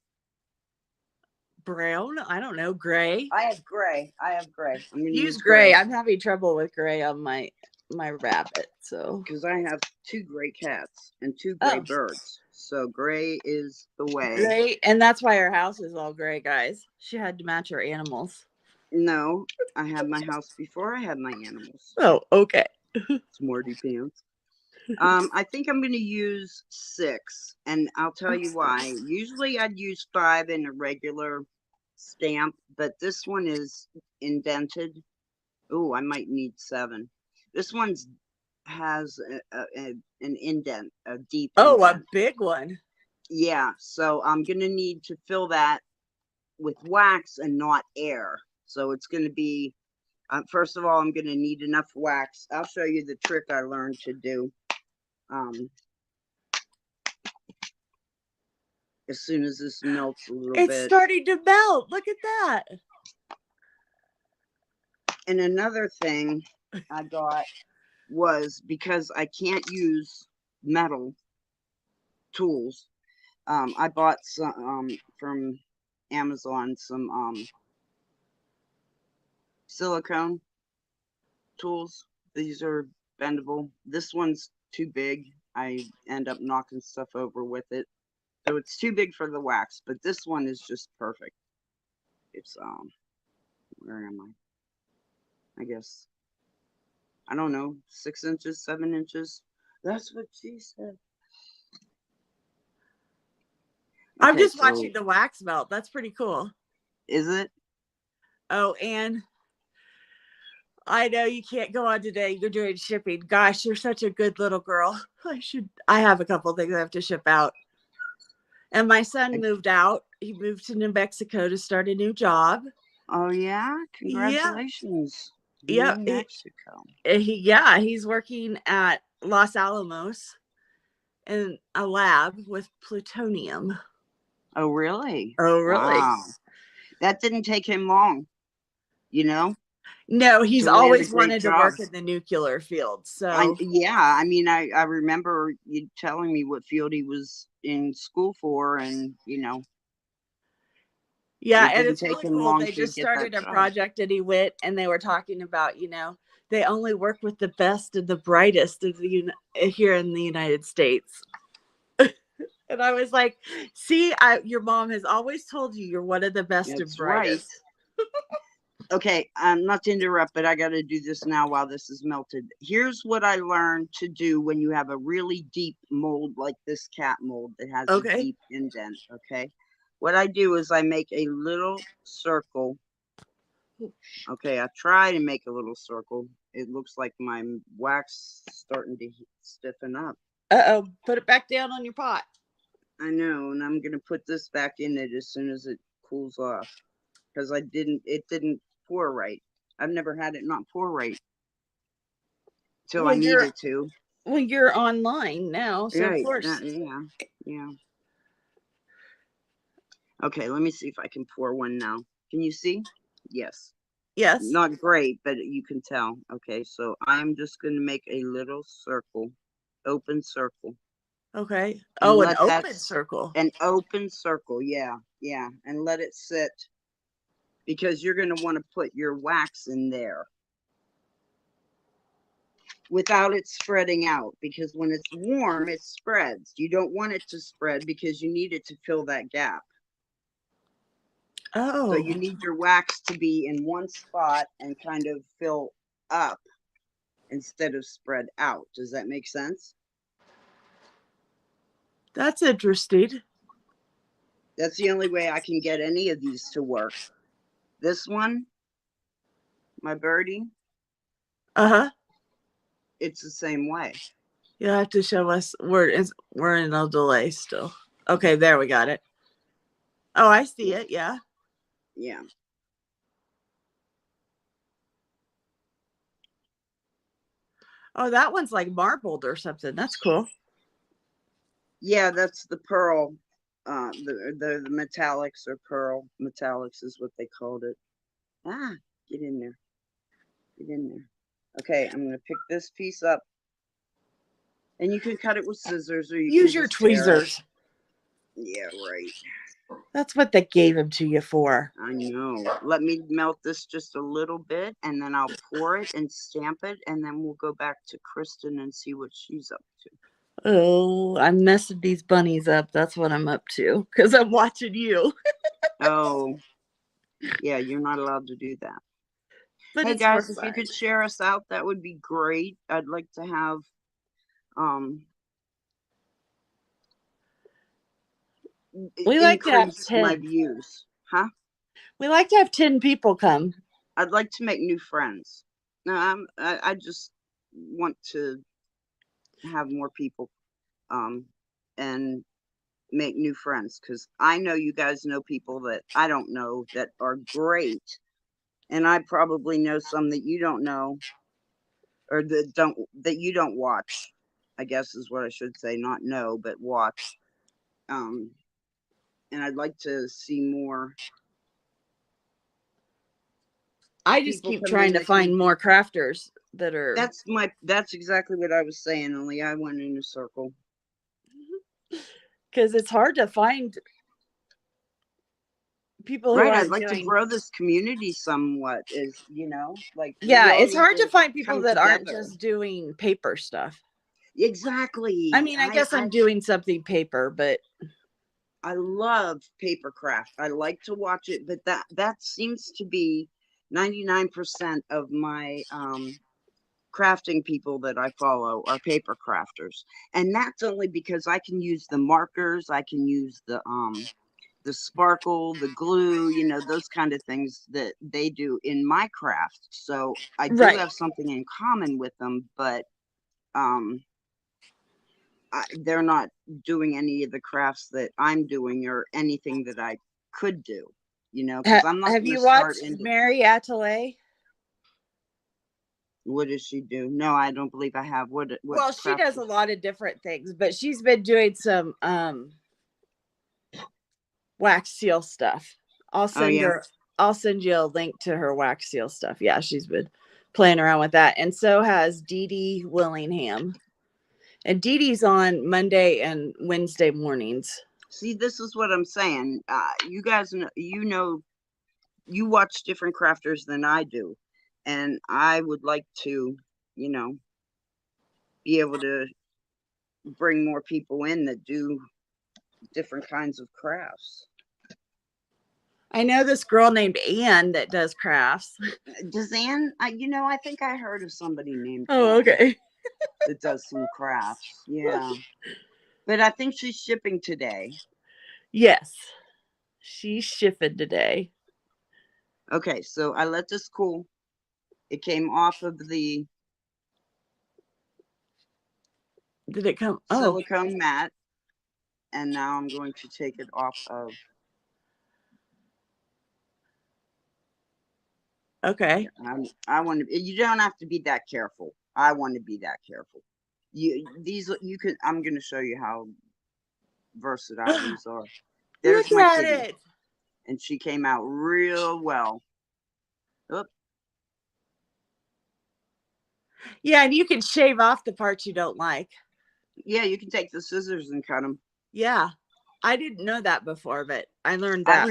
[SPEAKER 1] Brown? I don't know. Gray?
[SPEAKER 2] I have gray. I'm gonna
[SPEAKER 1] use gray. I'm having trouble with gray on my rabbit. So
[SPEAKER 2] because I have 2 gray cats and 2 gray birds. So gray is the way.
[SPEAKER 1] Gray, and that's why our house is all gray, guys. She had to match her animals.
[SPEAKER 2] No, I had my house before I had my animals.
[SPEAKER 1] Oh, okay.
[SPEAKER 2] Smarty pants. I think I'm going to use 6, and I'll tell you why. Usually I'd use 5 in a regular stamp, but this one is indented. Oh, I might need 7. This one's has an indent, a deep indent.
[SPEAKER 1] A big one.
[SPEAKER 2] Yeah, so I'm going to need to fill that with wax and not air. So it's going to be, first of all, I'm going to need enough wax. I'll show you the trick I learned to do. As soon as this melts a little bit.
[SPEAKER 1] It's starting to melt. Look at that.
[SPEAKER 2] And another thing I got was, because I can't use metal tools, I bought some from Amazon, some silicone tools. These are bendable. This one's too big. I end up knocking stuff over with it. So it's too big for the wax, but this one is just perfect. It's where am I? I guess, I don't know, 6 inches, 7 inches. That's what she said.
[SPEAKER 1] I'm just watching the wax melt. That's pretty cool.
[SPEAKER 2] Is it?
[SPEAKER 1] Oh, and I know you can't go on today. You're doing shipping. Gosh, you're such a good little girl. I have a couple things I have to ship out. And my son moved out. He moved to New Mexico to start a new job.
[SPEAKER 2] Oh yeah, congratulations.
[SPEAKER 1] Yeah.
[SPEAKER 2] New Mexico.
[SPEAKER 1] He's working at Los Alamos in a lab with plutonium.
[SPEAKER 2] Oh really?
[SPEAKER 1] Oh really?
[SPEAKER 2] Wow. That didn't take him long, you know?
[SPEAKER 1] No, he's
[SPEAKER 2] to land a
[SPEAKER 1] always
[SPEAKER 2] great
[SPEAKER 1] wanted to
[SPEAKER 2] job.
[SPEAKER 1] work in the nuclear field. So
[SPEAKER 2] I mean, I remember you telling me what field he was in school for, and
[SPEAKER 1] yeah,
[SPEAKER 2] it
[SPEAKER 1] and
[SPEAKER 2] didn't
[SPEAKER 1] it's
[SPEAKER 2] take
[SPEAKER 1] really
[SPEAKER 2] him
[SPEAKER 1] cool.
[SPEAKER 2] long
[SPEAKER 1] They
[SPEAKER 2] to
[SPEAKER 1] just
[SPEAKER 2] get that
[SPEAKER 1] started a
[SPEAKER 2] job.
[SPEAKER 1] project and he went and they were talking about, they only work with the best and the brightest of here in the United States. And I was like, see, your mom has always told you you're one of the best and
[SPEAKER 2] That's right.
[SPEAKER 1] brightest.
[SPEAKER 2] Okay, not to interrupt, but I got to do this now while this is melted. Here's what I learned to do when you have a really deep mold like this cat mold that has a
[SPEAKER 1] Okay.
[SPEAKER 2] deep indent. Okay, what I do is I make a little circle. Okay, I try to make a little circle. It looks like my wax starting to stiffen up.
[SPEAKER 1] Uh-oh, put it back down on your pot.
[SPEAKER 2] I know, and I'm gonna put this back in it as soon as it cools off because it didn't pour right. I've never had it not pour right till I
[SPEAKER 1] Well,
[SPEAKER 2] needed to.
[SPEAKER 1] you're online now, so of
[SPEAKER 2] Right.
[SPEAKER 1] course.
[SPEAKER 2] Yeah. Yeah. Okay, let me see if I can pour one now. Can you see? Yes.
[SPEAKER 1] Yes.
[SPEAKER 2] Not great, but you can tell. Okay, so I'm just going to make a little circle, open circle,
[SPEAKER 1] Okay.
[SPEAKER 2] and
[SPEAKER 1] Oh, an
[SPEAKER 2] let that
[SPEAKER 1] open circle.
[SPEAKER 2] an open circle. Yeah. Yeah, and let it sit because you're going to want to put your wax in there without it spreading out, because when it's warm, it spreads. You don't want it to spread because you need it to fill that gap. So
[SPEAKER 1] Oh,
[SPEAKER 2] you need your wax to be in one spot and kind of fill up instead of spread out. Does that make sense?
[SPEAKER 1] that's interesting.
[SPEAKER 2] That's the only way I can get any of these to work. This one, my birdie,
[SPEAKER 1] Uh-huh.
[SPEAKER 2] it's the same way.
[SPEAKER 1] You'll have to show us. We're in a delay still. Okay, there we got it. Oh, I see it. Yeah.
[SPEAKER 2] Yeah.
[SPEAKER 1] Oh, that one's like marbled or something. That's cool.
[SPEAKER 2] Yeah, that's the pearl. The metallics or pearl metallics is what they called it. Ah, get in there. Get in there. Okay, I'm gonna pick this piece up. And you can cut it with scissors or you can
[SPEAKER 1] Use your
[SPEAKER 2] just tear it.
[SPEAKER 1] tweezers.
[SPEAKER 2] Yeah, right.
[SPEAKER 1] That's what they gave them to you for.
[SPEAKER 2] I know. Let me melt this just a little bit and then I'll pour it and stamp it and then we'll go back to Kristin and see what she's up to.
[SPEAKER 1] Oh, I'm messing these bunnies up. That's what I'm up to because I'm watching you.
[SPEAKER 2] Oh, yeah, you're not allowed to do that.
[SPEAKER 1] But
[SPEAKER 2] Hey
[SPEAKER 1] it's for
[SPEAKER 2] guys, if you
[SPEAKER 1] fun.
[SPEAKER 2] could share us out, that would be great. I'd like to have
[SPEAKER 1] We like to have
[SPEAKER 2] increase my
[SPEAKER 1] 10.
[SPEAKER 2] views. Huh?
[SPEAKER 1] We like to have 10 people come.
[SPEAKER 2] I'd like to make new friends. No, I just want to have more people and make new friends because I know you guys know people that I don't know that are great, and I probably know some that you don't know or that you don't watch. I guess is what I should say, not know, but watch. Um, and I'd like to see more
[SPEAKER 1] I just
[SPEAKER 2] people
[SPEAKER 1] keep
[SPEAKER 2] come
[SPEAKER 1] trying
[SPEAKER 2] in
[SPEAKER 1] to
[SPEAKER 2] that can.
[SPEAKER 1] find more crafters that are.
[SPEAKER 2] That's exactly what I was saying. Only I went in a circle.
[SPEAKER 1] Because it's hard to find people who
[SPEAKER 2] Right, I'd
[SPEAKER 1] aren't
[SPEAKER 2] like to
[SPEAKER 1] doing.
[SPEAKER 2] grow this community somewhat. Is like we
[SPEAKER 1] Yeah,
[SPEAKER 2] all
[SPEAKER 1] it's
[SPEAKER 2] need
[SPEAKER 1] hard to
[SPEAKER 2] to
[SPEAKER 1] find people
[SPEAKER 2] come
[SPEAKER 1] that aren't
[SPEAKER 2] together.
[SPEAKER 1] just doing paper stuff. I
[SPEAKER 2] Exactly.
[SPEAKER 1] mean, I guess I'm doing something paper, but
[SPEAKER 2] I love paper craft. I like to watch it, but that seems to be 99% of my crafting people that I follow are paper crafters. And that's only because I can use the markers, I can use the sparkle, the glue, those kind of things that they do in my craft. So I do
[SPEAKER 1] right.
[SPEAKER 2] have something in common with them, but um they're not doing any of the crafts that I'm doing or anything that I could do, because I'm not
[SPEAKER 1] Have
[SPEAKER 2] going to
[SPEAKER 1] you
[SPEAKER 2] start
[SPEAKER 1] watched
[SPEAKER 2] into.
[SPEAKER 1] Mary Atelier?
[SPEAKER 2] What does she do? No, I don't believe I have. What
[SPEAKER 1] Well, she
[SPEAKER 2] craft?
[SPEAKER 1] does a lot of different things, but she's been doing some wax seal stuff. I'll
[SPEAKER 2] Oh
[SPEAKER 1] send
[SPEAKER 2] yeah.
[SPEAKER 1] her I'll send you a link to her wax seal stuff. Yeah, she's been playing around with that. And so has Dee Dee Willingham. And Dee Dee's on Monday and Wednesday mornings.
[SPEAKER 2] See, this is what I'm saying. You guys know, you watch different crafters than I do. And I would like to, you know, be able to bring more people in that do different kinds of crafts.
[SPEAKER 1] I know this girl named Anne that does crafts.
[SPEAKER 2] Does Anne, I think I heard of somebody named
[SPEAKER 1] Oh,
[SPEAKER 2] Anne
[SPEAKER 1] okay.
[SPEAKER 2] that does some crafts. Yeah. But I think she's shipping today.
[SPEAKER 1] Yes. She's shipping today.
[SPEAKER 2] Okay, so I let this cool. It came off of the
[SPEAKER 1] Did it come? Oh,
[SPEAKER 2] silicone mat, and now I'm going to take it off of.
[SPEAKER 1] okay.
[SPEAKER 2] I want to. You don't have to be that careful. I want to be that careful. You can. I'm going to show you how versatile these are. There's
[SPEAKER 1] Look
[SPEAKER 2] my
[SPEAKER 1] at
[SPEAKER 2] kitty,
[SPEAKER 1] it.
[SPEAKER 2] and she came out real well. Oop.
[SPEAKER 1] Yeah, and you can shave off the parts you don't like.
[SPEAKER 2] Yeah, you can take the scissors and cut them.
[SPEAKER 1] Yeah. I didn't know that before, but I learned
[SPEAKER 2] I
[SPEAKER 1] that.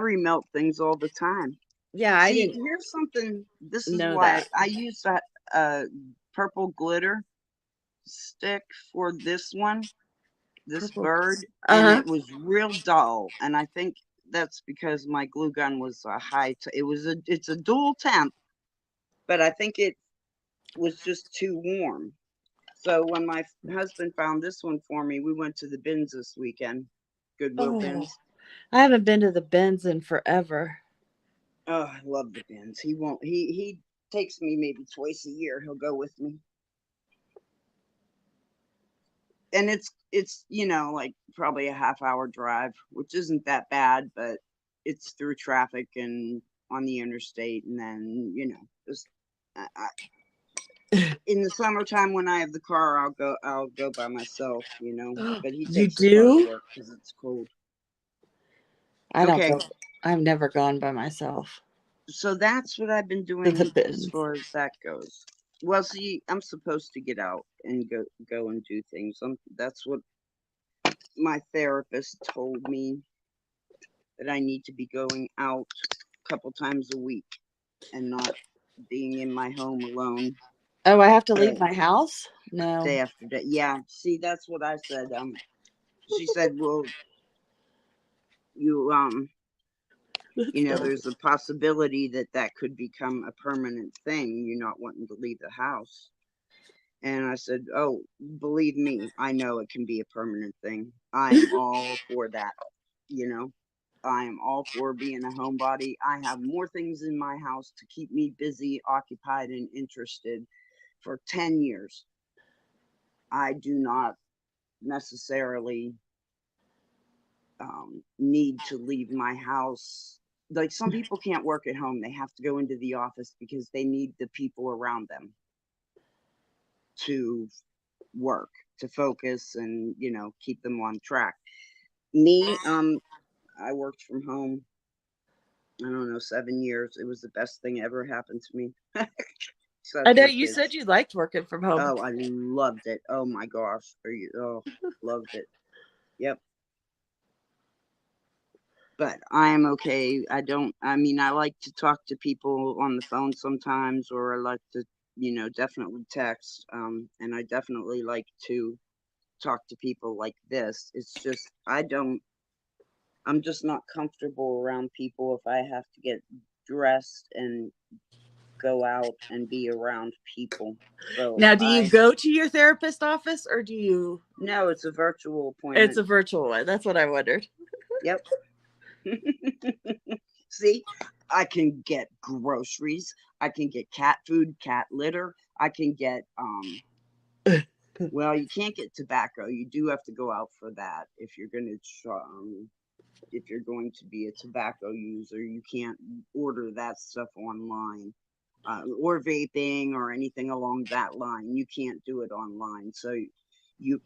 [SPEAKER 2] remelt things all the time.
[SPEAKER 1] Yeah, I
[SPEAKER 2] See,
[SPEAKER 1] didn't
[SPEAKER 2] here's something. This is
[SPEAKER 1] know
[SPEAKER 2] why
[SPEAKER 1] that.
[SPEAKER 2] I used that purple glitter stick for this one, this
[SPEAKER 1] Purple.
[SPEAKER 2] bird, and
[SPEAKER 1] Uh-huh.
[SPEAKER 2] it was real dull. And I think that's because my glue gun was a it's a dual temp, but I think it was just too warm. So when my husband found this one for me, we went to the bins this weekend, Goodwill
[SPEAKER 1] Oh,
[SPEAKER 2] bins.
[SPEAKER 1] I haven't been to the bins in forever.
[SPEAKER 2] Oh, I love the bins. He won't. He takes me maybe twice a year. He'll go with me, and it's like probably a half-hour drive, which isn't that bad, but it's through traffic and on the interstate, and then just in the summertime when I have the car, I'll go by myself, but he
[SPEAKER 1] You
[SPEAKER 2] takes the car to
[SPEAKER 1] do?
[SPEAKER 2] work because it's cold.
[SPEAKER 1] I don't
[SPEAKER 2] Okay,
[SPEAKER 1] go. I've never gone by myself
[SPEAKER 2] so that's what I've been
[SPEAKER 1] to the
[SPEAKER 2] doing as
[SPEAKER 1] bins.
[SPEAKER 2] far as that goes. Well, see, I'm supposed to get out and go and do things. That's what my therapist told me, that I need to be going out a couple times a week and not being in my home alone
[SPEAKER 1] Oh, I have to leave
[SPEAKER 2] uh,
[SPEAKER 1] my house? No.
[SPEAKER 2] day after day. Yeah, see, that's what I said. She said, "Well, you
[SPEAKER 1] Let's go.
[SPEAKER 2] there's a possibility that that could become a permanent thing. You're not wanting to leave the house." And I said, "Oh, believe me, I know it can be a permanent thing. I am all for that. You know, I am all for being a homebody. I have more things in my house to keep me busy, occupied, and interested for 10 years. I do not necessarily need to leave my house. Like some people can't work at home, they have to go into the office because they need the people around them to work, to focus, and keep them on track. Me, I worked from home, I don't know, 7 years. It was the best thing ever happened to me.
[SPEAKER 1] I
[SPEAKER 2] Except
[SPEAKER 1] know
[SPEAKER 2] for the
[SPEAKER 1] you said
[SPEAKER 2] kids.
[SPEAKER 1] you liked working from home.
[SPEAKER 2] Oh, I loved it. Oh my gosh. Loved it. Yep. But I am okay. I mean, I like to talk to people on the phone sometimes, or I like to, definitely text. And I definitely like to talk to people like this. It's just, I'm just not comfortable around people if I have to get dressed and go out and be around people. So
[SPEAKER 1] Now, do you go to your therapist office or do you?
[SPEAKER 2] no, it's a virtual
[SPEAKER 1] It's
[SPEAKER 2] appointment.
[SPEAKER 1] a virtual one. That's what I wondered.
[SPEAKER 2] Yep. See, I can get groceries. I can get cat food, cat litter. I can get well, you can't get tobacco. You do have to go out for that if you're going to be a tobacco user. You can't order that stuff online. Or vaping or anything along that line. You can't do it online. So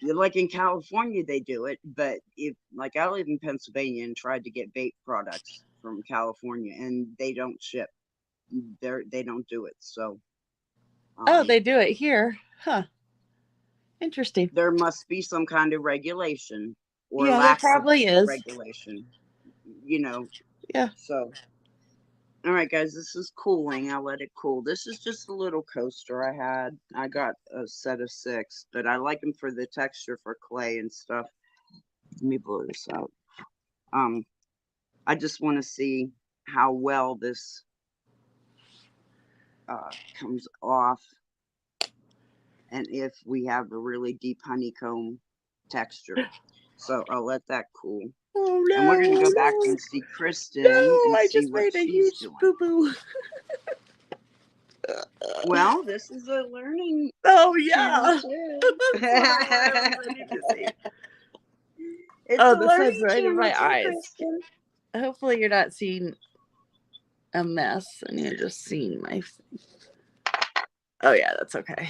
[SPEAKER 2] like in California they do it, but if like I live in Pennsylvania and tried to get vape products, from California, and they don't ship. They don't do it. So
[SPEAKER 1] Oh, they do it here. Huh. Interesting.
[SPEAKER 2] there must be some kind of regulation or
[SPEAKER 1] Yeah, there
[SPEAKER 2] lack of
[SPEAKER 1] probably is.
[SPEAKER 2] regulation, you know.
[SPEAKER 1] Yeah.
[SPEAKER 2] So, all right, guys, this is cooling. I'll let it cool. This is just a little coaster I had. I got a set of 6, but I like them for the texture for clay and stuff. Let me blow this out. I just want to see how well this comes off, and if we have a really deep honeycomb texture. So I'll let that cool.
[SPEAKER 1] Oh
[SPEAKER 2] And we're going to go back
[SPEAKER 1] no.
[SPEAKER 2] and see Kristin
[SPEAKER 1] No,
[SPEAKER 2] and
[SPEAKER 1] I
[SPEAKER 2] see
[SPEAKER 1] just
[SPEAKER 2] what
[SPEAKER 1] made a
[SPEAKER 2] she's
[SPEAKER 1] huge
[SPEAKER 2] doing.
[SPEAKER 1] boo boo.
[SPEAKER 2] Well, this is a learning
[SPEAKER 1] Oh
[SPEAKER 2] channel
[SPEAKER 1] yeah.
[SPEAKER 2] too.
[SPEAKER 1] That's what I was ready to see.
[SPEAKER 2] It's
[SPEAKER 1] Oh,
[SPEAKER 2] a
[SPEAKER 1] the sun's
[SPEAKER 2] learning
[SPEAKER 1] right in
[SPEAKER 2] channel
[SPEAKER 1] my
[SPEAKER 2] too,
[SPEAKER 1] eyes.
[SPEAKER 2] Kristin.
[SPEAKER 1] Hopefully you're not seeing a mess and you're just seeing my. Oh yeah, that's okay.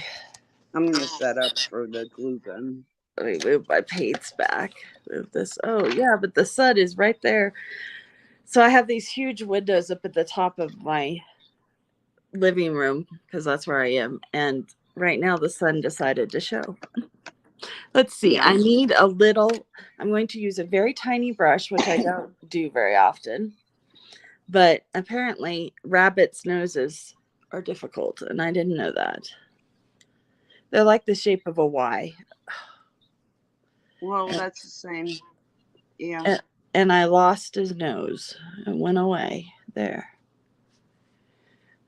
[SPEAKER 2] I'm going to set up for the glue gun.
[SPEAKER 1] Let me move my paints back. Move this. Oh yeah, but the sun is right there. So I have these huge windows up at the top of my living room because that's where I am. And right now the sun decided to show. Let's see.
[SPEAKER 2] Yeah.
[SPEAKER 1] I need a little. I'm going to use a very tiny brush, which I don't do very often. But apparently rabbits' noses are difficult, and I didn't know that. They're like the shape of a Y.
[SPEAKER 2] Well, that's the same. Yeah.
[SPEAKER 1] And I lost his nose. It went away there.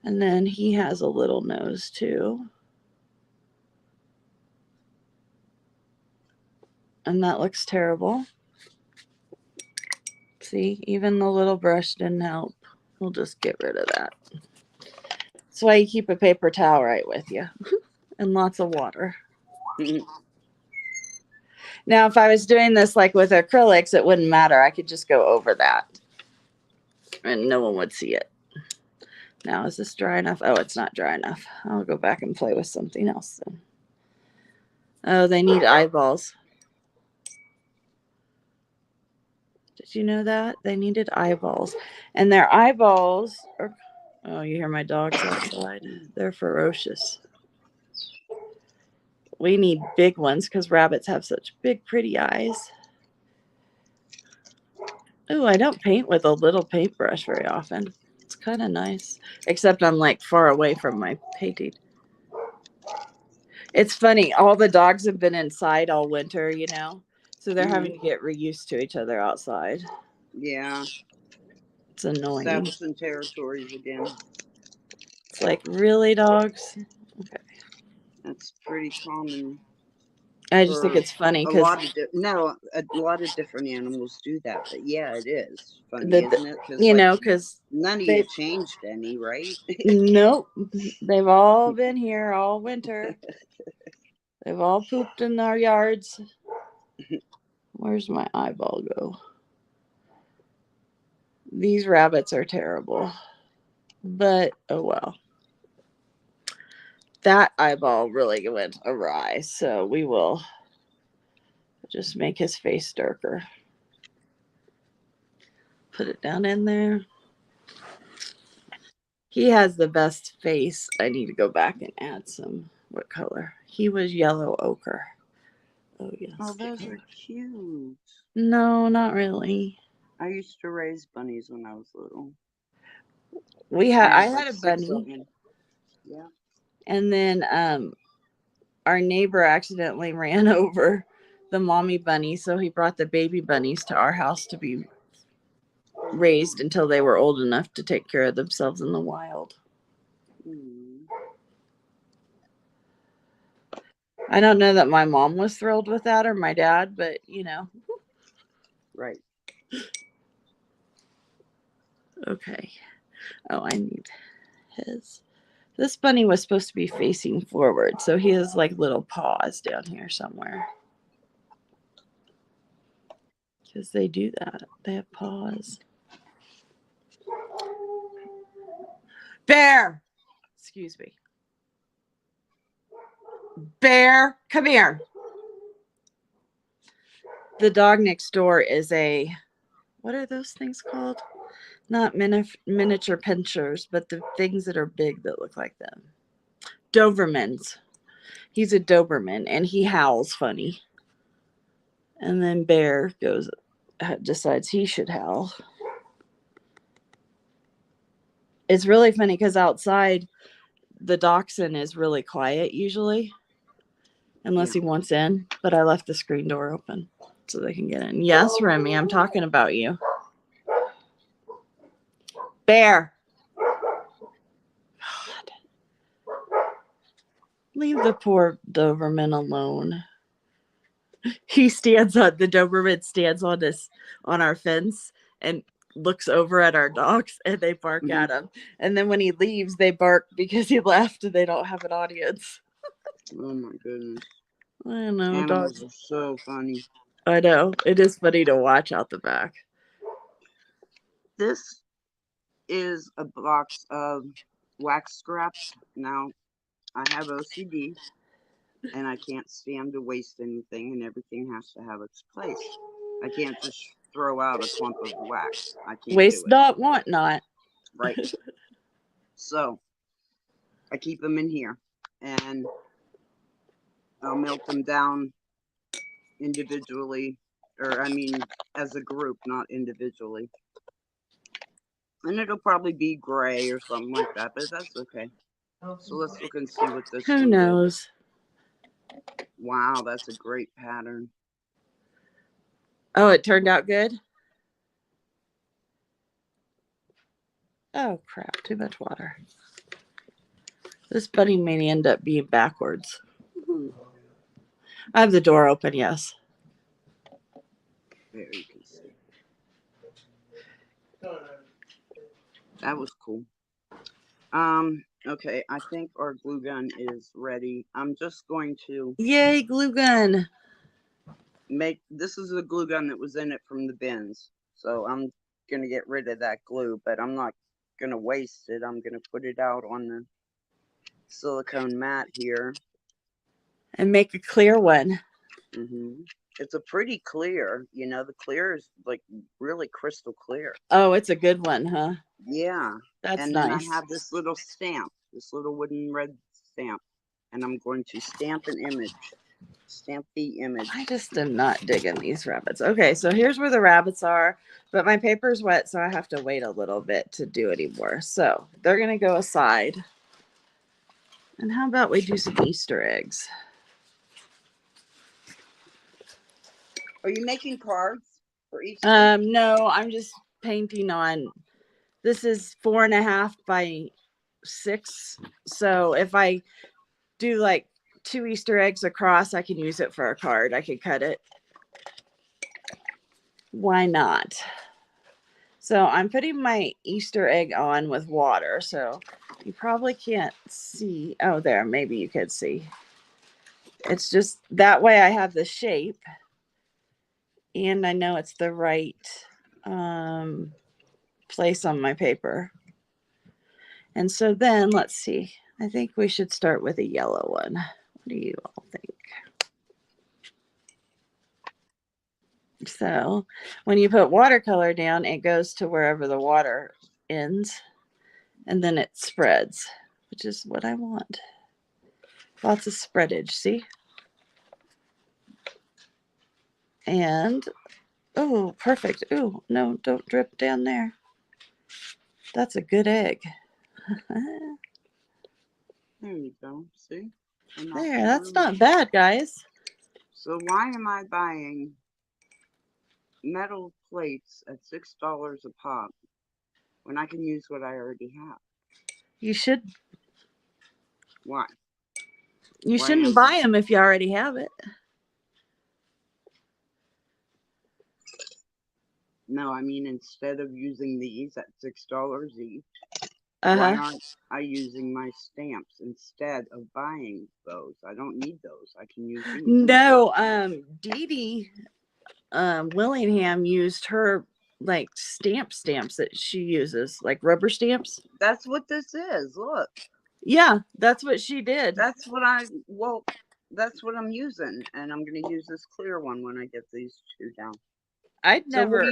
[SPEAKER 1] And then he has a little nose too. And that looks terrible. See, even the little brush didn't help. We'll just get rid of that. That's why you keep a paper towel right with you. And lots of water. Now, if I was doing this like with acrylics, it wouldn't matter. I could just go over that. And no one would see it. Now, is this dry enough? Oh, it's not dry enough. I'll go back and play with something else then. Oh, they need eyeballs. Did you know that? They needed eyeballs. And their eyeballs are... Oh, you hear my dogs outside? They're ferocious. We need big ones because rabbits have such big, pretty eyes. Oh, I don't paint with a little paintbrush very often. It's kind of nice. Except I'm like far away from my painting. It's funny. All the dogs have been inside all winter, you know. So they're having to get reused to each other outside.
[SPEAKER 2] Yeah.
[SPEAKER 1] It's annoying.
[SPEAKER 2] Establishing territories again.
[SPEAKER 1] It's like, really, dogs? Okay.
[SPEAKER 2] That's pretty common.
[SPEAKER 1] I just think it's funny because
[SPEAKER 2] a lot of different animals do that, but yeah, it is funny, isn't it? Because
[SPEAKER 1] you know, because
[SPEAKER 2] none of you changed any, right?
[SPEAKER 1] Nope, they've all been here all winter. They've all pooped in our yards. Where's my eyeball go? These rabbits are terrible, but oh well. That eyeball really went awry, so we will just make his face darker. Put it down in there. He has the best face. I need to go back and add some. What color? He was yellow ochre. Oh, yes.
[SPEAKER 2] Oh, those are cute.
[SPEAKER 1] No, not really.
[SPEAKER 2] I used to raise bunnies when I was little.
[SPEAKER 1] I had a bunny.
[SPEAKER 2] Yeah.
[SPEAKER 1] And then our neighbor accidentally ran over the mommy bunny, so he brought the baby bunnies to our house to be raised until they were old enough to take care of themselves in the wild. I don't know that my mom was thrilled with that or my dad, but you know.
[SPEAKER 2] Right.
[SPEAKER 1] Okay. Oh, I need his. This bunny was supposed to be facing forward, so he has like little paws down here somewhere. Because they do that. They have paws. Bear! Excuse me. Bear, come here. The dog next door is a what are those things called? Not miniature pinchers, but the things that are big that look like them. Dobermans. He's a Doberman, and he howls funny. And then Bear decides he should howl. It's really funny because outside, the dachshund is really quiet usually, unless he wants in. But I left the screen door open so they can get in. Yes, Remy, I'm talking about you. Bear. God. Leave the poor Doberman alone. The Doberman stands on our fence and looks over at our dogs, and they bark at him. And then when he leaves, they bark because he left and they don't have an audience.
[SPEAKER 2] Oh my goodness.
[SPEAKER 1] I know.
[SPEAKER 2] Animals are so funny.
[SPEAKER 1] I know. It is funny to watch out the back.
[SPEAKER 2] This is a box of wax scraps. Now, I have OCD, and I can't stand to waste anything, and everything has to have its place. I can't just throw out a clump of wax. I can't
[SPEAKER 1] waste
[SPEAKER 2] do it.
[SPEAKER 1] Not, want not.
[SPEAKER 2] Right. So, I keep them in here, and I'll melt them down individually, or I mean, as a group, not individually. And it'll probably be gray or something like that, but that's okay. So let's look and see what this
[SPEAKER 1] Who knows?
[SPEAKER 2] Is. Wow, that's a great pattern.
[SPEAKER 1] Oh, it turned out good? Oh, crap. Too much water. This bunny may end up being backwards. I have the door open, yes.
[SPEAKER 2] There you can see. That was cool. Okay, I think our glue gun is ready. I'm just going to...
[SPEAKER 1] Yay, glue gun!
[SPEAKER 2] This is the glue gun that was in it from the bins. So I'm going to get rid of that glue, but I'm not going to waste it. I'm going to put it out on the silicone mat here.
[SPEAKER 1] And make a clear one.
[SPEAKER 2] It's a pretty clear, you know, the clear is like really crystal clear.
[SPEAKER 1] Oh, it's a good one, huh?
[SPEAKER 2] Yeah.
[SPEAKER 1] That's
[SPEAKER 2] and
[SPEAKER 1] nice.
[SPEAKER 2] And then I have this little stamp, this little wooden red stamp, and I'm going to stamp an image. Stamp the image.
[SPEAKER 1] I just am not digging these rabbits. Okay, so here's where the rabbits are, but my paper's wet, so I have to wait a little bit to do anymore. So they're going to go aside. And how about we do some Easter eggs?
[SPEAKER 2] Are you making cards for Easter?
[SPEAKER 1] No, I'm just painting on. This is 4.5 by 6. So if I do like 2 Easter eggs across, I can use it for a card. I can cut it. Why not? So I'm putting my Easter egg on with water. So you probably can't see. Oh, there. Maybe you could see. It's just that way I have the shape. And I know it's the right place on my paper. And so then, let's see. I think we should start with a yellow one. What do you all think? So when you put watercolor down, it goes to wherever the water ends. And then it spreads, which is what I want. Lots of spreadage, see? And, oh, perfect. Oh, no, don't drip down there. That's a good egg.
[SPEAKER 2] There you go. See?
[SPEAKER 1] There, that's not bad, guys.
[SPEAKER 2] So why am I buying metal plates at $6 a pop when I can use what I already have?
[SPEAKER 1] You should.
[SPEAKER 2] Why?
[SPEAKER 1] You shouldn't buy them if you already have it.
[SPEAKER 2] No, I mean, instead of using these at $6 each, why aren't I using my stamps instead of buying those? I don't need those. I can use these.
[SPEAKER 1] No, Dee Dee Willingham used her like stamps that she uses, like rubber stamps.
[SPEAKER 2] That's what this is. Look.
[SPEAKER 1] Yeah, that's what she did.
[SPEAKER 2] That's what that's what I'm using, and I'm going to use this clear one when I get these 2 down.
[SPEAKER 1] I'd never.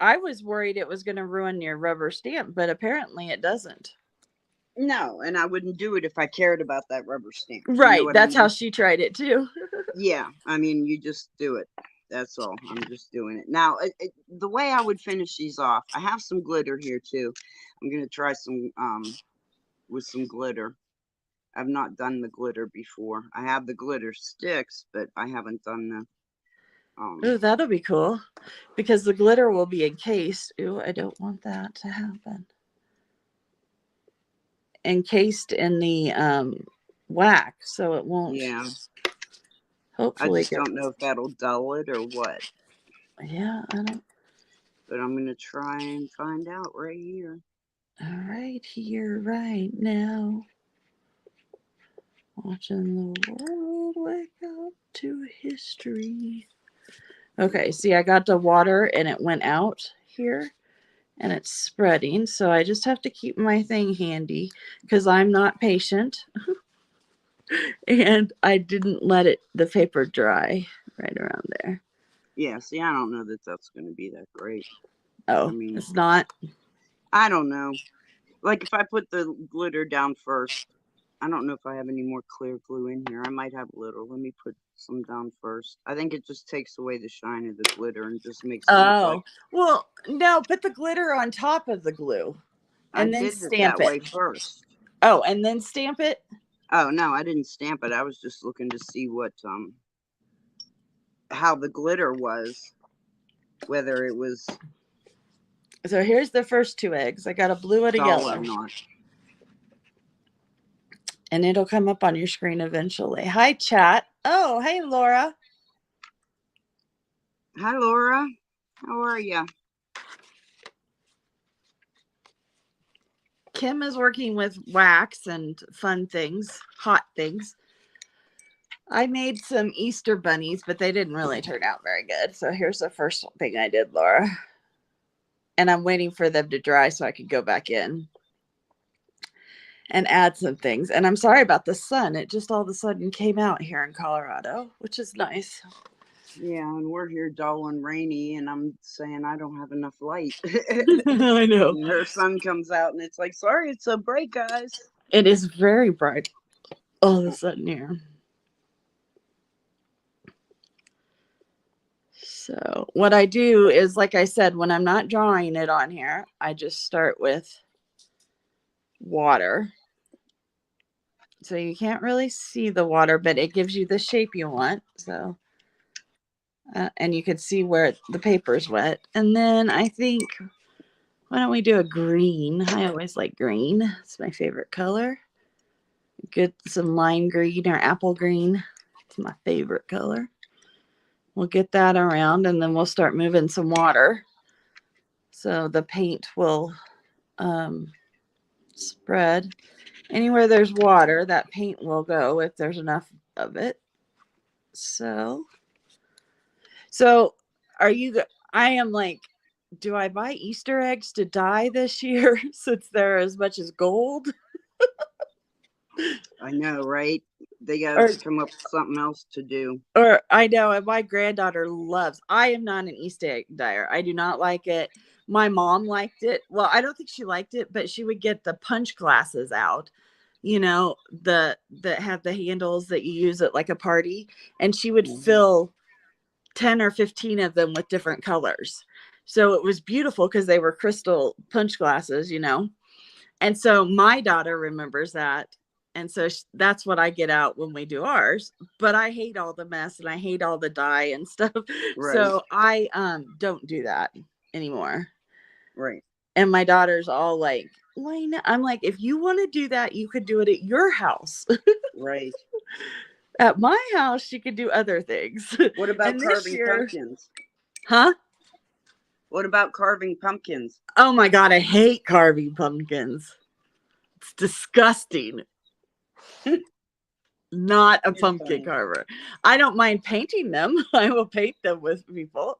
[SPEAKER 1] I was worried it was going to ruin your rubber stamp, but apparently it doesn't.
[SPEAKER 2] No, and I wouldn't do it if I cared about that rubber stamp. You know
[SPEAKER 1] Right.
[SPEAKER 2] what I
[SPEAKER 1] That's how
[SPEAKER 2] mean?
[SPEAKER 1] she tried it too.
[SPEAKER 2] Yeah, I mean, you just do it. That's all. I'm just doing it. Now, the way I would finish these off, I have some glitter here too. I'm gonna try some with some glitter. I've not done the glitter before. I have the glitter sticks, but I haven't done the
[SPEAKER 1] Ooh, that'll be cool because the glitter will be encased. Ooh, I don't want that to happen. Encased in the wax, so it won't.
[SPEAKER 2] yeah. I
[SPEAKER 1] Hopefully,
[SPEAKER 2] just don't know if that'll dull it or what.
[SPEAKER 1] yeah, I don't.
[SPEAKER 2] But I'm gonna try and find out right here.
[SPEAKER 1] Right here, right now, watching the world wake up to history. Okay, see, I got the water and it went out here and it's spreading. So I just have to keep my thing handy because I'm not patient. And I didn't let the paper dry right around there.
[SPEAKER 2] Yeah, see, I don't know that that's gonna be that great. I
[SPEAKER 1] Oh,
[SPEAKER 2] mean,
[SPEAKER 1] it's not.
[SPEAKER 2] I don't know. Like if I put the glitter down first, I don't know if I have any more clear glue in here. I might have a little. Let me put some down first. I think it just takes away the shine of the glitter and just makes it look like
[SPEAKER 1] Oh, well, no, put the glitter on top of the glue
[SPEAKER 2] I
[SPEAKER 1] and then
[SPEAKER 2] did it
[SPEAKER 1] stamp
[SPEAKER 2] that
[SPEAKER 1] it.
[SPEAKER 2] way first.
[SPEAKER 1] Oh, and then stamp it?
[SPEAKER 2] Oh no, I didn't stamp it. I was just looking to see what how the glitter was, whether it was
[SPEAKER 1] So here's the first 2 eggs. I got a blue and a
[SPEAKER 2] dull
[SPEAKER 1] yellow.
[SPEAKER 2] or not.
[SPEAKER 1] And it'll come up on your screen eventually. Hi, chat. Oh, hey, Laura.
[SPEAKER 2] Hi Laura, how are you?
[SPEAKER 1] Kim is working with wax and fun things, hot things. I made some Easter bunnies, but they didn't really turn out very good. So here's the first thing I did, Laura. And I'm waiting for them to dry so I can go back in and add some things. And I'm sorry about the sun. It just all of a sudden came out here in Colorado, which is nice.
[SPEAKER 2] Yeah, and we're here dull and rainy, and I'm saying I don't have enough light.
[SPEAKER 1] I know.
[SPEAKER 2] And her sun comes out, and it's like, sorry, it's so bright, guys.
[SPEAKER 1] It is very bright all of a sudden here. So what I do is, like I said, when I'm not drawing it on here, I just start with water. So you can't really see the water, but it gives you the shape you want. So, and you can see where the paper's wet. And then I think, why don't we do a green? I always like green. It's my favorite color. Get some lime green or apple green. It's my favorite color. We'll get that around and then we'll start moving some water. So the paint will spread. Anywhere there's water, that paint will go if there's enough of it. So are you, I am like, do I buy Easter eggs to dye this year since they're as much as gold?
[SPEAKER 2] I know, right? They got
[SPEAKER 1] Or
[SPEAKER 2] to come up with something else to do.
[SPEAKER 1] Or I know, and my granddaughter loves. I am not an Easter egg dyer. I do not like it. My mom liked it. Well, I don't think she liked it, but she would get the punch glasses out, that have the handles that you use at like a party, and she would fill 10 or 15 of them with different colors. So it was beautiful because they were crystal punch glasses, And so my daughter remembers that. And so that's what I get out when we do ours. But I hate all the mess and I hate all the dye and stuff.
[SPEAKER 2] Right.
[SPEAKER 1] So I don't do that anymore.
[SPEAKER 2] Right.
[SPEAKER 1] And my daughter's all like, Lena, I'm like, if you want to do that, you could do it at your house.
[SPEAKER 2] Right.
[SPEAKER 1] At my house, she could do other things.
[SPEAKER 2] What about carving pumpkins?
[SPEAKER 1] Huh?
[SPEAKER 2] What about carving pumpkins?
[SPEAKER 1] Oh my God, I hate carving pumpkins. It's disgusting. Not a pumpkin carver. I don't mind painting them. I will paint them with people.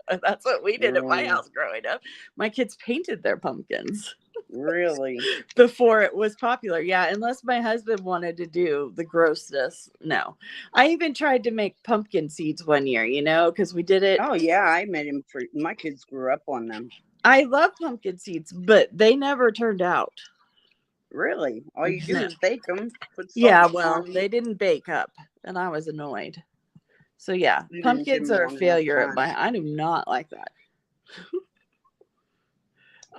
[SPEAKER 1] That's what we did at my house growing up. My kids painted their pumpkins.
[SPEAKER 2] Really?
[SPEAKER 1] before it was popular. Yeah, unless my husband wanted to do the grossness. No. I even tried to make pumpkin seeds one year, because we did it.
[SPEAKER 2] Oh yeah, I made him for my kids grew up on them.
[SPEAKER 1] I love pumpkin seeds, but they never turned out.
[SPEAKER 2] Really? All you do
[SPEAKER 1] No.
[SPEAKER 2] is bake them, put salt
[SPEAKER 1] Yeah,
[SPEAKER 2] on
[SPEAKER 1] well,
[SPEAKER 2] them.
[SPEAKER 1] they didn't bake up, and I was annoyed. So yeah,
[SPEAKER 2] You didn't give
[SPEAKER 1] pumpkins
[SPEAKER 2] me
[SPEAKER 1] are a
[SPEAKER 2] long enough
[SPEAKER 1] failure at
[SPEAKER 2] time.
[SPEAKER 1] my. I do not like that.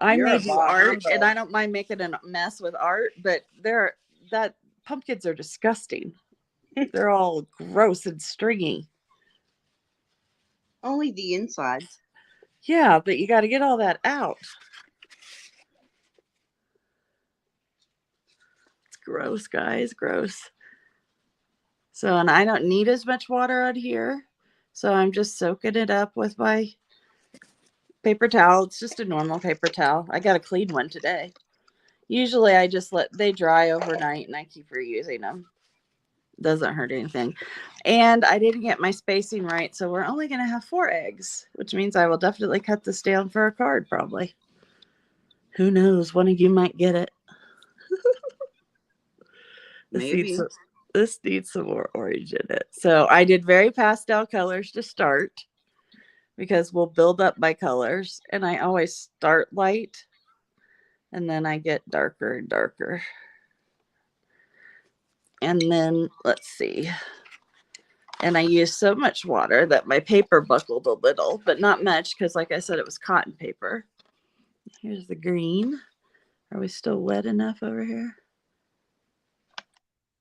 [SPEAKER 1] I
[SPEAKER 2] You're
[SPEAKER 1] may
[SPEAKER 2] a
[SPEAKER 1] do
[SPEAKER 2] bah
[SPEAKER 1] art, and
[SPEAKER 2] humbug.
[SPEAKER 1] I don't mind making a mess with art, but that pumpkins are disgusting. They're all gross and stringy.
[SPEAKER 2] Only the insides.
[SPEAKER 1] Yeah, but you got to get all that out. It's gross, guys, gross. So, and I don't need as much water out here, so I'm just soaking it up with my paper towel. It's just a normal paper towel. I got a clean one today. Usually I just let they dry overnight and I keep reusing them. Doesn't hurt anything. And I didn't get my spacing right, so we're only going to have 4 eggs, which means I will definitely cut this down for a card probably. Who knows? One of you might get it.
[SPEAKER 2] Maybe.
[SPEAKER 1] This needs some more orange in it. So I did very pastel colors to start because we'll build up by colors. And I always start light and then I get darker and darker. And then let's see. And I used so much water that my paper buckled a little, but not much because, like I said, it was cotton paper. Here's the green. Are we still wet enough over here?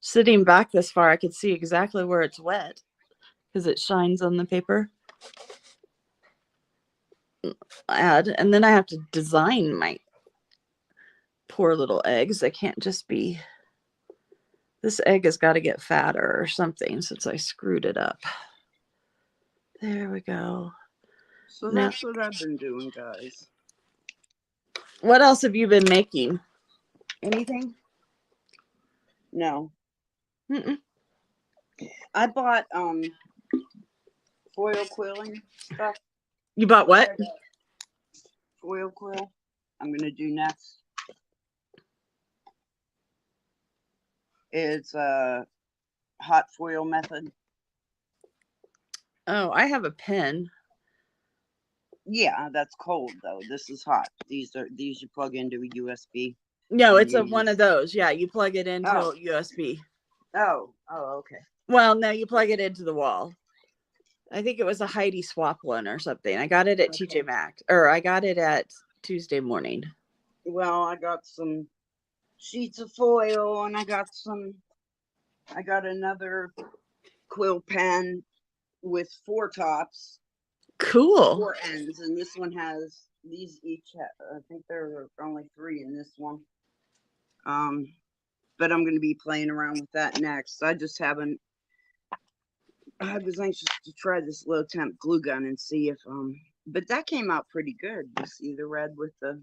[SPEAKER 1] Sitting back this far, I could see exactly where it's wet because it shines on the paper. Add, and then I have to design my poor little eggs. They can't just be. This egg has got to get fatter or something since I screwed it up. There we go.
[SPEAKER 2] So
[SPEAKER 1] Now,
[SPEAKER 2] that's what I've been doing, guys.
[SPEAKER 1] what else have you been making? Anything?
[SPEAKER 2] No.
[SPEAKER 1] Mm-mm.
[SPEAKER 2] I bought foil quilling stuff.
[SPEAKER 1] You bought what?
[SPEAKER 2] Foil quill. I'm gonna do next. It's a hot foil method.
[SPEAKER 1] Oh, I have a pen.
[SPEAKER 2] Yeah, that's cold though. This is hot. These you plug into a USB.
[SPEAKER 1] No,
[SPEAKER 2] And
[SPEAKER 1] it's
[SPEAKER 2] you
[SPEAKER 1] one
[SPEAKER 2] use.
[SPEAKER 1] of those. Yeah, you plug it into
[SPEAKER 2] Oh.
[SPEAKER 1] a USB.
[SPEAKER 2] Oh. Okay.
[SPEAKER 1] Well, no, you plug it into the wall. I think it was a Heidi Swap one or something. I got it at TJ Maxx, or I got it at Tuesday Morning.
[SPEAKER 2] Well, I got some sheets of foil, and I got another quill pen with 4 tops,
[SPEAKER 1] Cool.
[SPEAKER 2] 4 ends, and this one has these each. I think there are only 3 in this one. But I'm going to be playing around with that next. I just haven't. I was anxious to try this low temp glue gun and see if But that came out pretty good. You see the red with the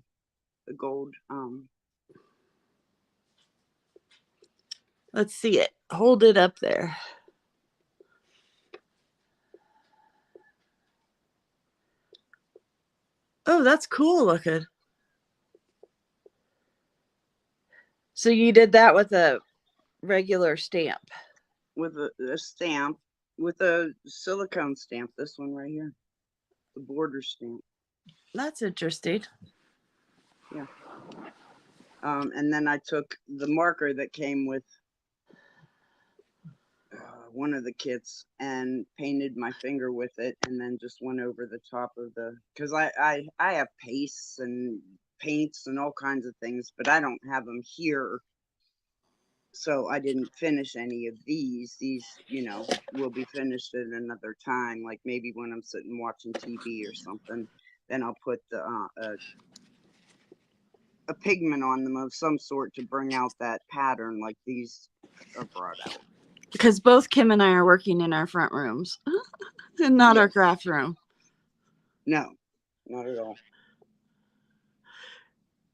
[SPEAKER 2] gold.
[SPEAKER 1] Let's see it. Hold it up there. Oh, that's cool looking. So you did that with a regular stamp.
[SPEAKER 2] With a stamp, with a silicone stamp. This one right here, the border stamp.
[SPEAKER 1] That's interesting.
[SPEAKER 2] Yeah. And then I took the marker that came with one of the kits and painted my finger with it, and then just went over the top of because I have pastes and paints and all kinds of things, but I don't have them here, so I didn't finish any of these. These will be finished at another time, like maybe when I'm sitting watching TV or something. Then I'll put a pigment on them of some sort to bring out that pattern, like these are brought out.
[SPEAKER 1] Because both Kim and I are working in our front rooms and not our craft room.
[SPEAKER 2] No, not at all.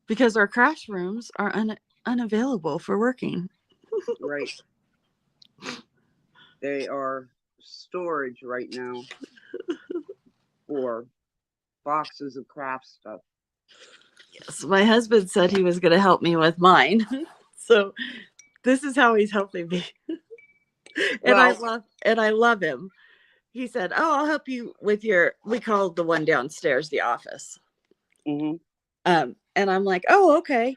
[SPEAKER 1] Because our craft rooms are unavailable for working.
[SPEAKER 2] Right. They are storage right now for boxes of craft stuff.
[SPEAKER 1] So my husband said he was going to help me with mine. So this is how he's helping me. And I love him. He said, "Oh, I'll help you with your." We called the one downstairs the office.
[SPEAKER 2] Mm-hmm.
[SPEAKER 1] And I'm like, "Oh, okay."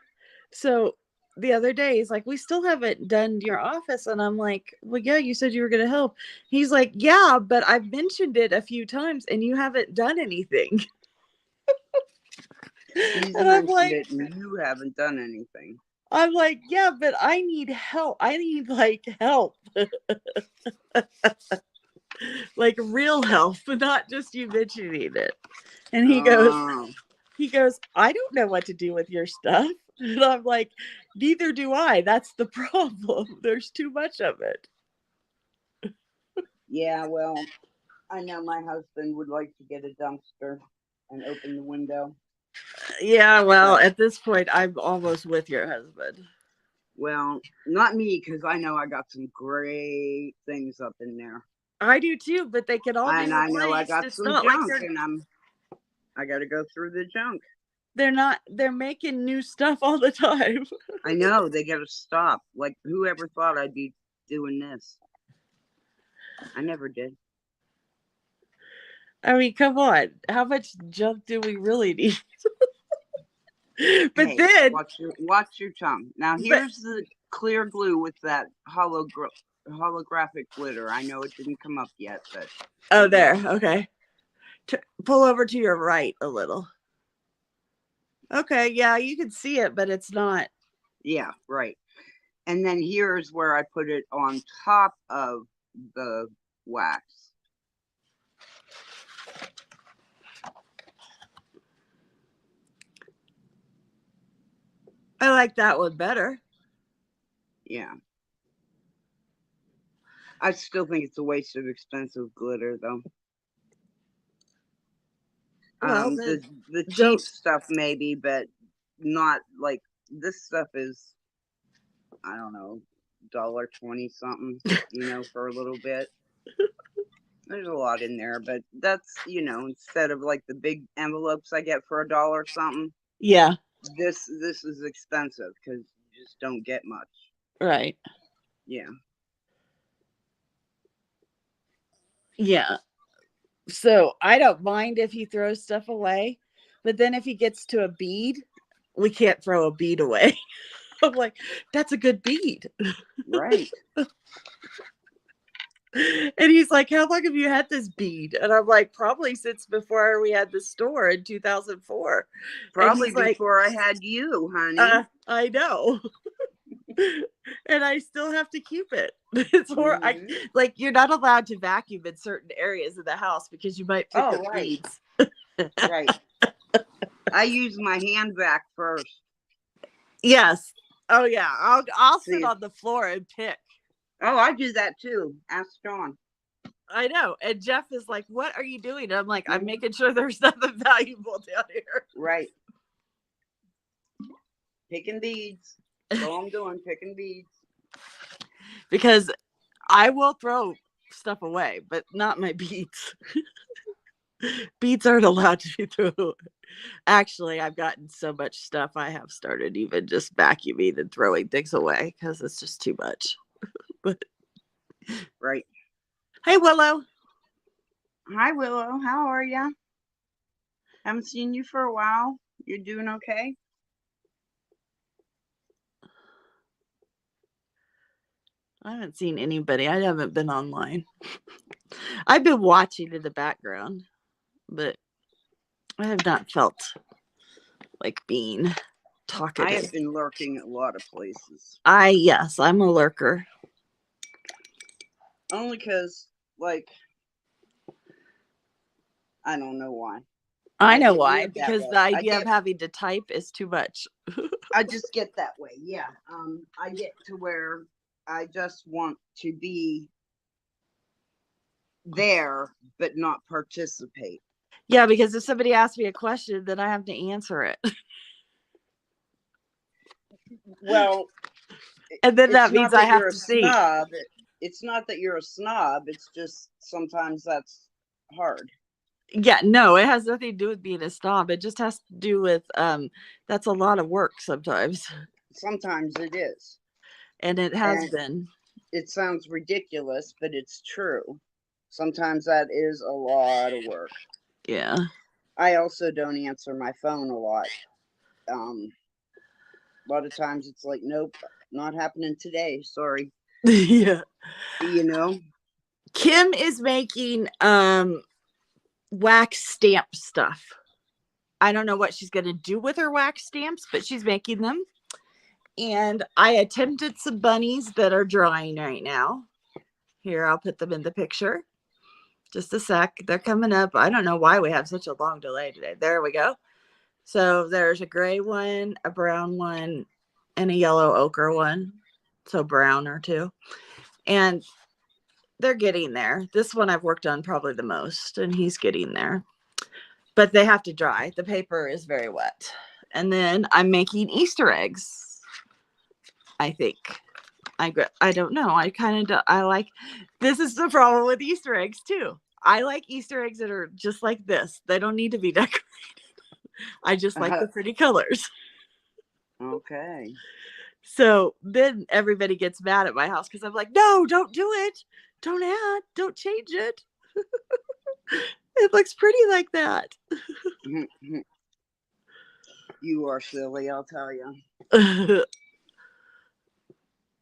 [SPEAKER 1] So the other day, he's like, "We still haven't done your office," and I'm like, "Well, yeah, you said you were going to help." He's like, "Yeah, but I've mentioned it a few times, and you haven't done anything."
[SPEAKER 2] He's
[SPEAKER 1] And I'm
[SPEAKER 2] mentioned
[SPEAKER 1] like,
[SPEAKER 2] it, and you haven't done anything.
[SPEAKER 1] "Yeah, but I need help. I need like help." Like real help, not just you mentioning it. And
[SPEAKER 2] Oh,
[SPEAKER 1] he goes, "I don't know what to do with your stuff." And I'm like, "Neither do I. That's the problem. There's too much of it."
[SPEAKER 2] yeah. Well, I know my husband would like to get a dumpster and open the window.
[SPEAKER 1] Yeah, well,
[SPEAKER 2] But,
[SPEAKER 1] at this point, I'm almost with your husband.
[SPEAKER 2] well, not me, because I know I got some great things up in there.
[SPEAKER 1] I do too, but they can all be
[SPEAKER 2] And I know I
[SPEAKER 1] replaced.
[SPEAKER 2] got
[SPEAKER 1] It's
[SPEAKER 2] some
[SPEAKER 1] not like
[SPEAKER 2] junk, and I got to go through the junk.
[SPEAKER 1] they're making new stuff all the time.
[SPEAKER 2] I know they got to stop. Like, whoever thought I'd be doing this? I never did.
[SPEAKER 1] I mean, come on. How much junk do we really need? But
[SPEAKER 2] Hey,
[SPEAKER 1] then,
[SPEAKER 2] watch your tongue. Now
[SPEAKER 1] but
[SPEAKER 2] here's the clear glue with that holographic glitter. I know it didn't come up yet, but
[SPEAKER 1] oh,
[SPEAKER 2] it
[SPEAKER 1] there.
[SPEAKER 2] will.
[SPEAKER 1] Okay. Pull over to your right a little. Okay, yeah, you can see it, but it's not.
[SPEAKER 2] Yeah, right. And then here's where I put it on top of the wax.
[SPEAKER 1] I like that one better.
[SPEAKER 2] Yeah. I still think it's a waste of expensive glitter, though.
[SPEAKER 1] Well,
[SPEAKER 2] The cheap
[SPEAKER 1] don't.
[SPEAKER 2] stuff maybe, but not like this stuff is, I don't know, $1.20 something, for a little bit. There's a lot in there, but that's, instead of like the big envelopes I get for $1 something,
[SPEAKER 1] Yeah,
[SPEAKER 2] this is expensive because you just don't get much.
[SPEAKER 1] right.
[SPEAKER 2] Yeah.
[SPEAKER 1] Yeah. So I don't mind if he throws stuff away, but then if he gets to a bead, we can't throw a bead away. I'm like, "That's a good bead."
[SPEAKER 2] Right.
[SPEAKER 1] And he's like, "How long have you had this bead?" And I'm like, "Probably since before we had the store in 2004." And
[SPEAKER 2] Probably
[SPEAKER 1] he's like,
[SPEAKER 2] before I had you, honey.
[SPEAKER 1] I know. And I still have to keep it. It's
[SPEAKER 2] Hmm.
[SPEAKER 1] like you're not allowed to vacuum in certain areas of the house because you might pick
[SPEAKER 2] Oh,
[SPEAKER 1] up
[SPEAKER 2] right.
[SPEAKER 1] beads.
[SPEAKER 2] Right. I use my hand vac first.
[SPEAKER 1] Yes. Oh yeah. I'll sit
[SPEAKER 2] See.
[SPEAKER 1] on the floor and pick.
[SPEAKER 2] Oh, I do that too. Ask John.
[SPEAKER 1] I know. And Jeff is like, "What are you doing?" And I'm like, "I'm
[SPEAKER 2] Hmm.
[SPEAKER 1] making sure there's nothing valuable down here."
[SPEAKER 2] Right. Picking beads. That's all I'm doing, picking beads.
[SPEAKER 1] Because I will throw stuff away, but not my beads. Beads aren't allowed to be thrown away. Actually, I've gotten so much stuff I have started even just vacuuming and throwing things away because it's just too much. But
[SPEAKER 2] Right.
[SPEAKER 1] hey, Willow.
[SPEAKER 2] Hi, Willow. How are ya? Haven't seen you for a while. You're doing okay?
[SPEAKER 1] I haven't seen anybody. I haven't been online. I've been watching in the background, but I have not felt like being
[SPEAKER 2] I
[SPEAKER 1] talkative.
[SPEAKER 2] have been lurking at a lot of places.
[SPEAKER 1] Yes, I'm a lurker.
[SPEAKER 2] Only because, like, I don't know why.
[SPEAKER 1] I
[SPEAKER 2] I
[SPEAKER 1] know
[SPEAKER 2] get
[SPEAKER 1] why,
[SPEAKER 2] weird that
[SPEAKER 1] because the
[SPEAKER 2] way.
[SPEAKER 1] idea of having to type is too much.
[SPEAKER 2] I just get that way. Yeah. I get to where I just want to be there but not participate.
[SPEAKER 1] Yeah, because if somebody asks me a question, then I have to answer it.
[SPEAKER 2] Well,
[SPEAKER 1] And then
[SPEAKER 2] it's
[SPEAKER 1] that means
[SPEAKER 2] not
[SPEAKER 1] I
[SPEAKER 2] that
[SPEAKER 1] have
[SPEAKER 2] you're a
[SPEAKER 1] to think.
[SPEAKER 2] snob. It's not that you're a snob. It's just sometimes that's hard.
[SPEAKER 1] Yeah, no, it has nothing to do with being a snob. It just has to do with that's a lot of work sometimes.
[SPEAKER 2] Sometimes it is.
[SPEAKER 1] And it has
[SPEAKER 2] And
[SPEAKER 1] been.
[SPEAKER 2] it sounds ridiculous, but it's true. Sometimes that is a lot of work.
[SPEAKER 1] Yeah.
[SPEAKER 2] I also don't answer my phone a lot. A lot of times it's like, nope, not happening today. Sorry.
[SPEAKER 1] Yeah.
[SPEAKER 2] You know?
[SPEAKER 1] Kim is making wax stamp stuff. I don't know what she's going to do with her wax stamps, but she's making them. And I attempted some bunnies that are drying right now. Here, I'll put them in the picture. Just a sec. They're coming up. I don't know why we have such a long delay today. There we go. So there's a gray one, a brown one, and a yellow ochre one. So brown or two. And they're getting there. This one I've worked on probably the most, and he's getting there. But they have to dry. The paper is very wet. And then I'm making Easter eggs, I think. I don't know. I kind of I like this is the problem with Easter eggs too. I like Easter eggs that are just like this. They don't need to be decorated. I just like the pretty colors.
[SPEAKER 2] Okay.
[SPEAKER 1] So then everybody gets mad at my house because I'm like, no, don't do it. Don't add. Don't change it. It looks pretty like that.
[SPEAKER 2] You are silly, I'll tell you.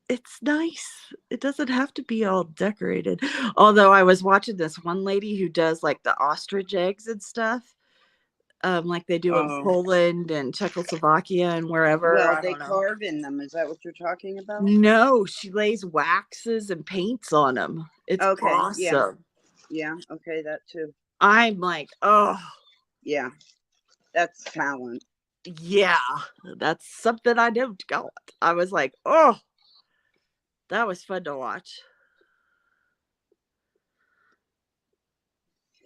[SPEAKER 1] It's nice. It doesn't have to be all decorated. Although I was watching this one lady who does like the ostrich eggs and stuff. Like they do in Poland and Czechoslovakia and wherever.
[SPEAKER 2] Well,
[SPEAKER 1] I
[SPEAKER 2] they
[SPEAKER 1] don't know.
[SPEAKER 2] carve in them. Is that what you're talking about?
[SPEAKER 1] No, she lays waxes and paints on them. It's
[SPEAKER 2] okay.
[SPEAKER 1] awesome.
[SPEAKER 2] Yeah. Okay, that too.
[SPEAKER 1] I'm like, oh.
[SPEAKER 2] Yeah. That's talent.
[SPEAKER 1] Yeah. That's something I don't got. I was like, oh, that was fun to watch.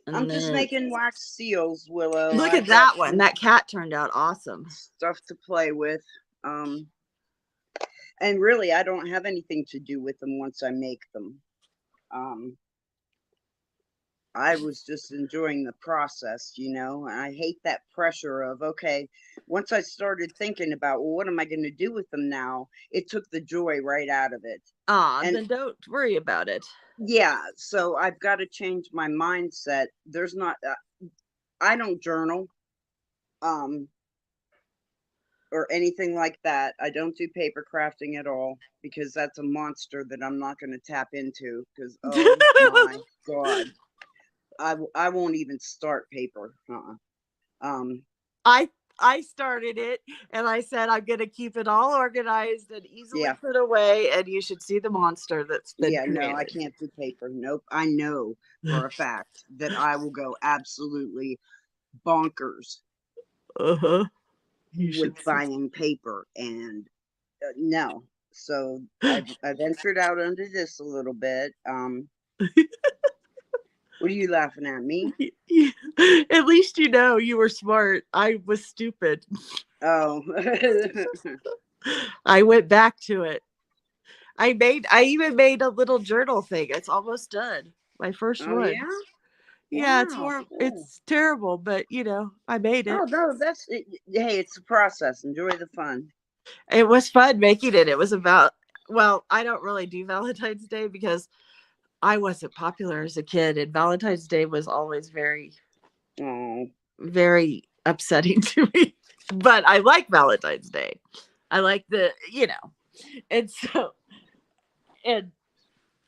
[SPEAKER 1] And
[SPEAKER 2] I'm just making wax seals, Willow.
[SPEAKER 1] Look at that one. That cat turned out awesome.
[SPEAKER 2] Stuff to play with. And really, I don't have anything to do with them once I make them. I was just enjoying the process, you know, and I hate that pressure of, okay, once I started thinking about, well, what am I going to do with them now? It took the joy right out of it.
[SPEAKER 1] And then don't worry about it.
[SPEAKER 2] Yeah. So I've got to change my mindset. There's not, I don't journal, or anything like that. I don't do paper crafting at all because that's a monster that I'm not going to tap into because, oh my God. I won't even start paper.
[SPEAKER 1] I started it and I said I'm gonna keep it all organized and easily put away, and you should see the monster that's been created.
[SPEAKER 2] No, I can't do paper. Nope. I know for a fact that I will go absolutely bonkers with buying paper, and no. So I ventured out under this a little bit. What are you laughing at, me?
[SPEAKER 1] At least you know you were smart. I was stupid.
[SPEAKER 2] Oh.
[SPEAKER 1] I went back to it. I even made a little journal thing. It's almost done. My first one.
[SPEAKER 2] Yeah?
[SPEAKER 1] Yeah, wow, it's terrible, but you know, I made it.
[SPEAKER 2] Oh no, that's it. Hey, it's a process. Enjoy the fun.
[SPEAKER 1] It was fun making it. It was about, well, I don't really do Valentine's Day because I wasn't popular as a kid, and Valentine's Day was always very, very upsetting to me. But I like Valentine's Day. I like the, you know, and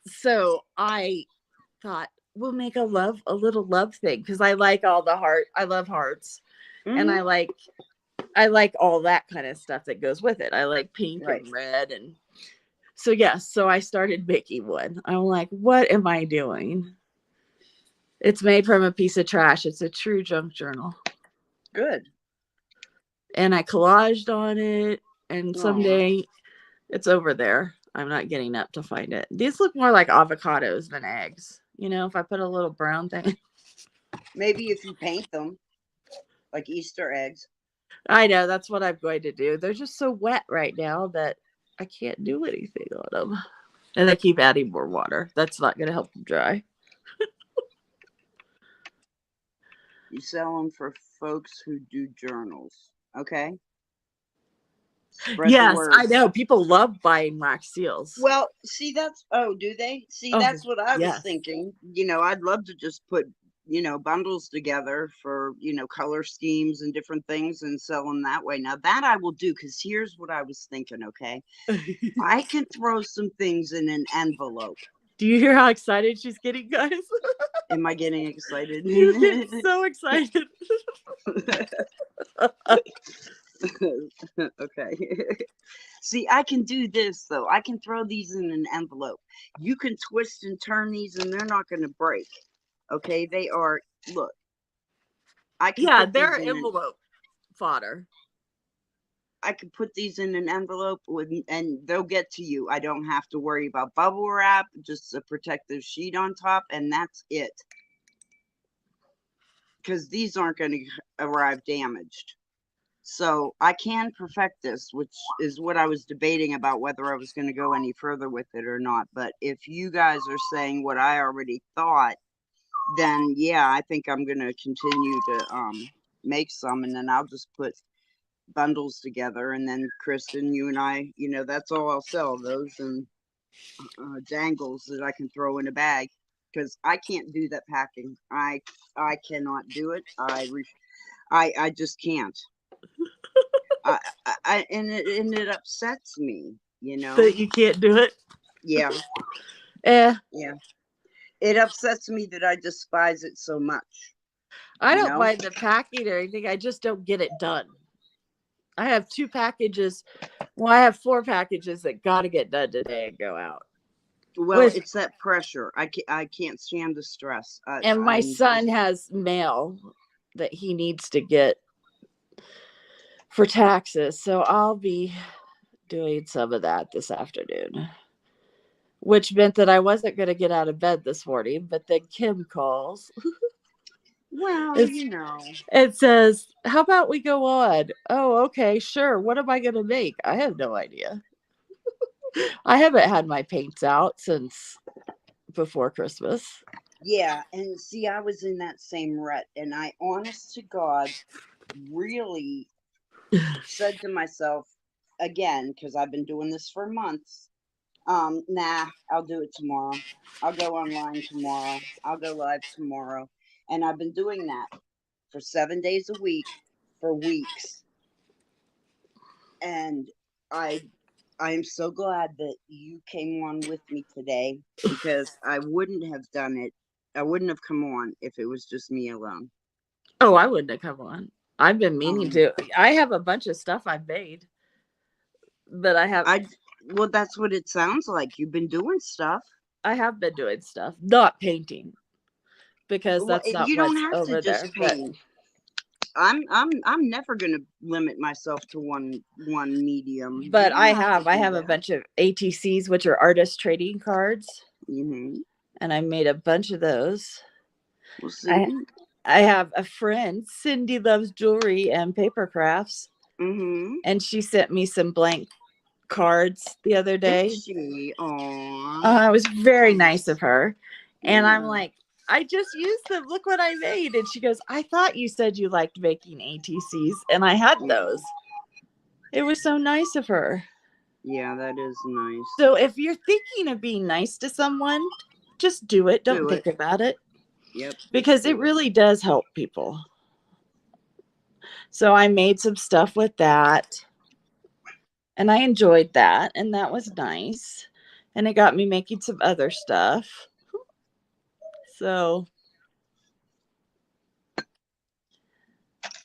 [SPEAKER 1] so I thought we'll make a little love thing because I like all the heart. I love hearts, and I like all that kind of stuff that goes with it. I like pink and red, and so yes. So I started making one. I'm like, what am I doing? It's made from a piece of trash. It's a true junk journal.
[SPEAKER 2] Good.
[SPEAKER 1] And I collaged on it, and someday it's over there. I'm not getting up to find it. These look more like avocados than eggs. You know, if I put a little brown thing.
[SPEAKER 2] Maybe if you paint them like Easter eggs.
[SPEAKER 1] I know, that's what I'm going to do. They're just so wet right now that I can't do anything on them. And I keep adding more water. That's not going to help them dry.
[SPEAKER 2] You sell them for folks who do journals. Okay. Spread the
[SPEAKER 1] Yes,
[SPEAKER 2] word.
[SPEAKER 1] I know. People love buying wax seals.
[SPEAKER 2] Well, see, that's, oh, do they? See,
[SPEAKER 1] Oh,
[SPEAKER 2] that's what I was
[SPEAKER 1] yes.
[SPEAKER 2] thinking. I'd love to just put, bundles together for, color schemes and different things and sell them that way. Now, that I will do, because here's what I was thinking, okay? I can throw some things in an envelope.
[SPEAKER 1] Do you hear how excited she's getting, guys?
[SPEAKER 2] Am I getting excited?
[SPEAKER 1] She's getting so excited.
[SPEAKER 2] Okay. See, I can do this though. I can throw these in an envelope. You can twist and turn these and they're not going to break. Okay, they are, look, I can
[SPEAKER 1] Yeah,
[SPEAKER 2] put
[SPEAKER 1] they're
[SPEAKER 2] these in
[SPEAKER 1] envelope fodder.
[SPEAKER 2] I can put these in an envelope and they'll get to you. I don't have to worry about bubble wrap, just a protective sheet on top, and that's it. Because these aren't going to arrive damaged. So I can perfect this, which is what I was debating about whether I was going to go any further with it or not. But if you guys are saying what I already thought, then yeah, I think I'm going to continue to make some, and then I'll just put bundles together. And then Kristin, you and I, that's all I'll sell, those and dangles that I can throw in a bag, because I can't do that packing. I cannot do it. I just can't. And it upsets me,
[SPEAKER 1] That you can't do it.
[SPEAKER 2] Yeah,
[SPEAKER 1] Eh,
[SPEAKER 2] yeah. It upsets me that I despise it so much,
[SPEAKER 1] I
[SPEAKER 2] you
[SPEAKER 1] don't
[SPEAKER 2] know?
[SPEAKER 1] mind the packing or anything. I just don't get it done. I have 2 packages. Well, I have 4 packages that got to get done today and go out.
[SPEAKER 2] Well,
[SPEAKER 1] Which,
[SPEAKER 2] it's that pressure. I can't stand the stress.
[SPEAKER 1] and my
[SPEAKER 2] I'm
[SPEAKER 1] son
[SPEAKER 2] just,
[SPEAKER 1] has mail that he needs to get for taxes. So I'll be doing some of that this afternoon, which meant that I wasn't going to get out of bed this morning. But then Kim calls.
[SPEAKER 2] well,
[SPEAKER 1] It's, it says, "How about we go on?" Oh, okay, sure. What am I going to make? I have no idea. I haven't had my paints out since before Christmas.
[SPEAKER 2] yeah. And see, I was in that same rut, and I, honest to God, really said to myself again, because I've been doing this for months. Nah, I'll do it tomorrow. I'll go online tomorrow. I'll go live tomorrow. And I've been doing that for 7 days a week for weeks. And I I am so glad that you came on with me today, because I wouldn't have done it. I wouldn't have come on if it was just me alone.
[SPEAKER 1] Oh, I wouldn't have come on. I've been meaning
[SPEAKER 2] Um
[SPEAKER 1] to. I have a bunch of stuff I've made, but
[SPEAKER 2] I well, that's what it sounds like. You've been doing stuff.
[SPEAKER 1] I have been doing stuff, not painting, because
[SPEAKER 2] Well,
[SPEAKER 1] that's not
[SPEAKER 2] you don't
[SPEAKER 1] what's
[SPEAKER 2] have to
[SPEAKER 1] over
[SPEAKER 2] just
[SPEAKER 1] there. But
[SPEAKER 2] paint. I'm never gonna limit myself to one medium. You don't have to
[SPEAKER 1] I
[SPEAKER 2] do
[SPEAKER 1] have a
[SPEAKER 2] that.
[SPEAKER 1] bunch of ATCs, which are artist trading cards,
[SPEAKER 2] Mm-hmm.
[SPEAKER 1] and I made a bunch of those.
[SPEAKER 2] We'll
[SPEAKER 1] I
[SPEAKER 2] see.
[SPEAKER 1] I have a friend, Cindy loves jewelry and paper crafts,
[SPEAKER 2] Mm-hmm.
[SPEAKER 1] and she sent me some blank cards the other
[SPEAKER 2] Did
[SPEAKER 1] day.
[SPEAKER 2] she? Aw.
[SPEAKER 1] It was very nice of her. And I'm
[SPEAKER 2] Yeah.
[SPEAKER 1] like, I just used them. Look what I made. And she goes, I thought you said you liked making ATCs. And I had
[SPEAKER 2] Yeah.
[SPEAKER 1] those. It was so nice of her.
[SPEAKER 2] Yeah, that is nice.
[SPEAKER 1] So if you're thinking of being nice to someone, just do it. Don't
[SPEAKER 2] Do it.
[SPEAKER 1] think about it,
[SPEAKER 2] Yep, just
[SPEAKER 1] because it
[SPEAKER 2] do it.
[SPEAKER 1] really does help people. So I made some stuff with that, and I enjoyed that. And that was nice. And it got me making some other stuff. So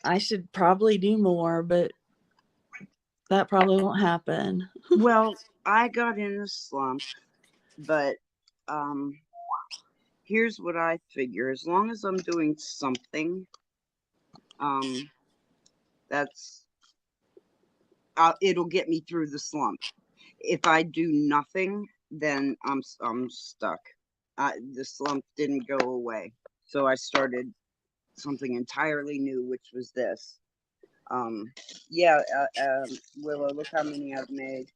[SPEAKER 1] I should probably do more, but that probably won't happen.
[SPEAKER 2] Well, I got in a slump, but um here's what I figure. As long as I'm doing something, um that's it'll get me through the slump. If I do nothing, then I'm stuck. The slump didn't go away. So I started something entirely new, which was this. Um, yeah, Willow, look how many I've made.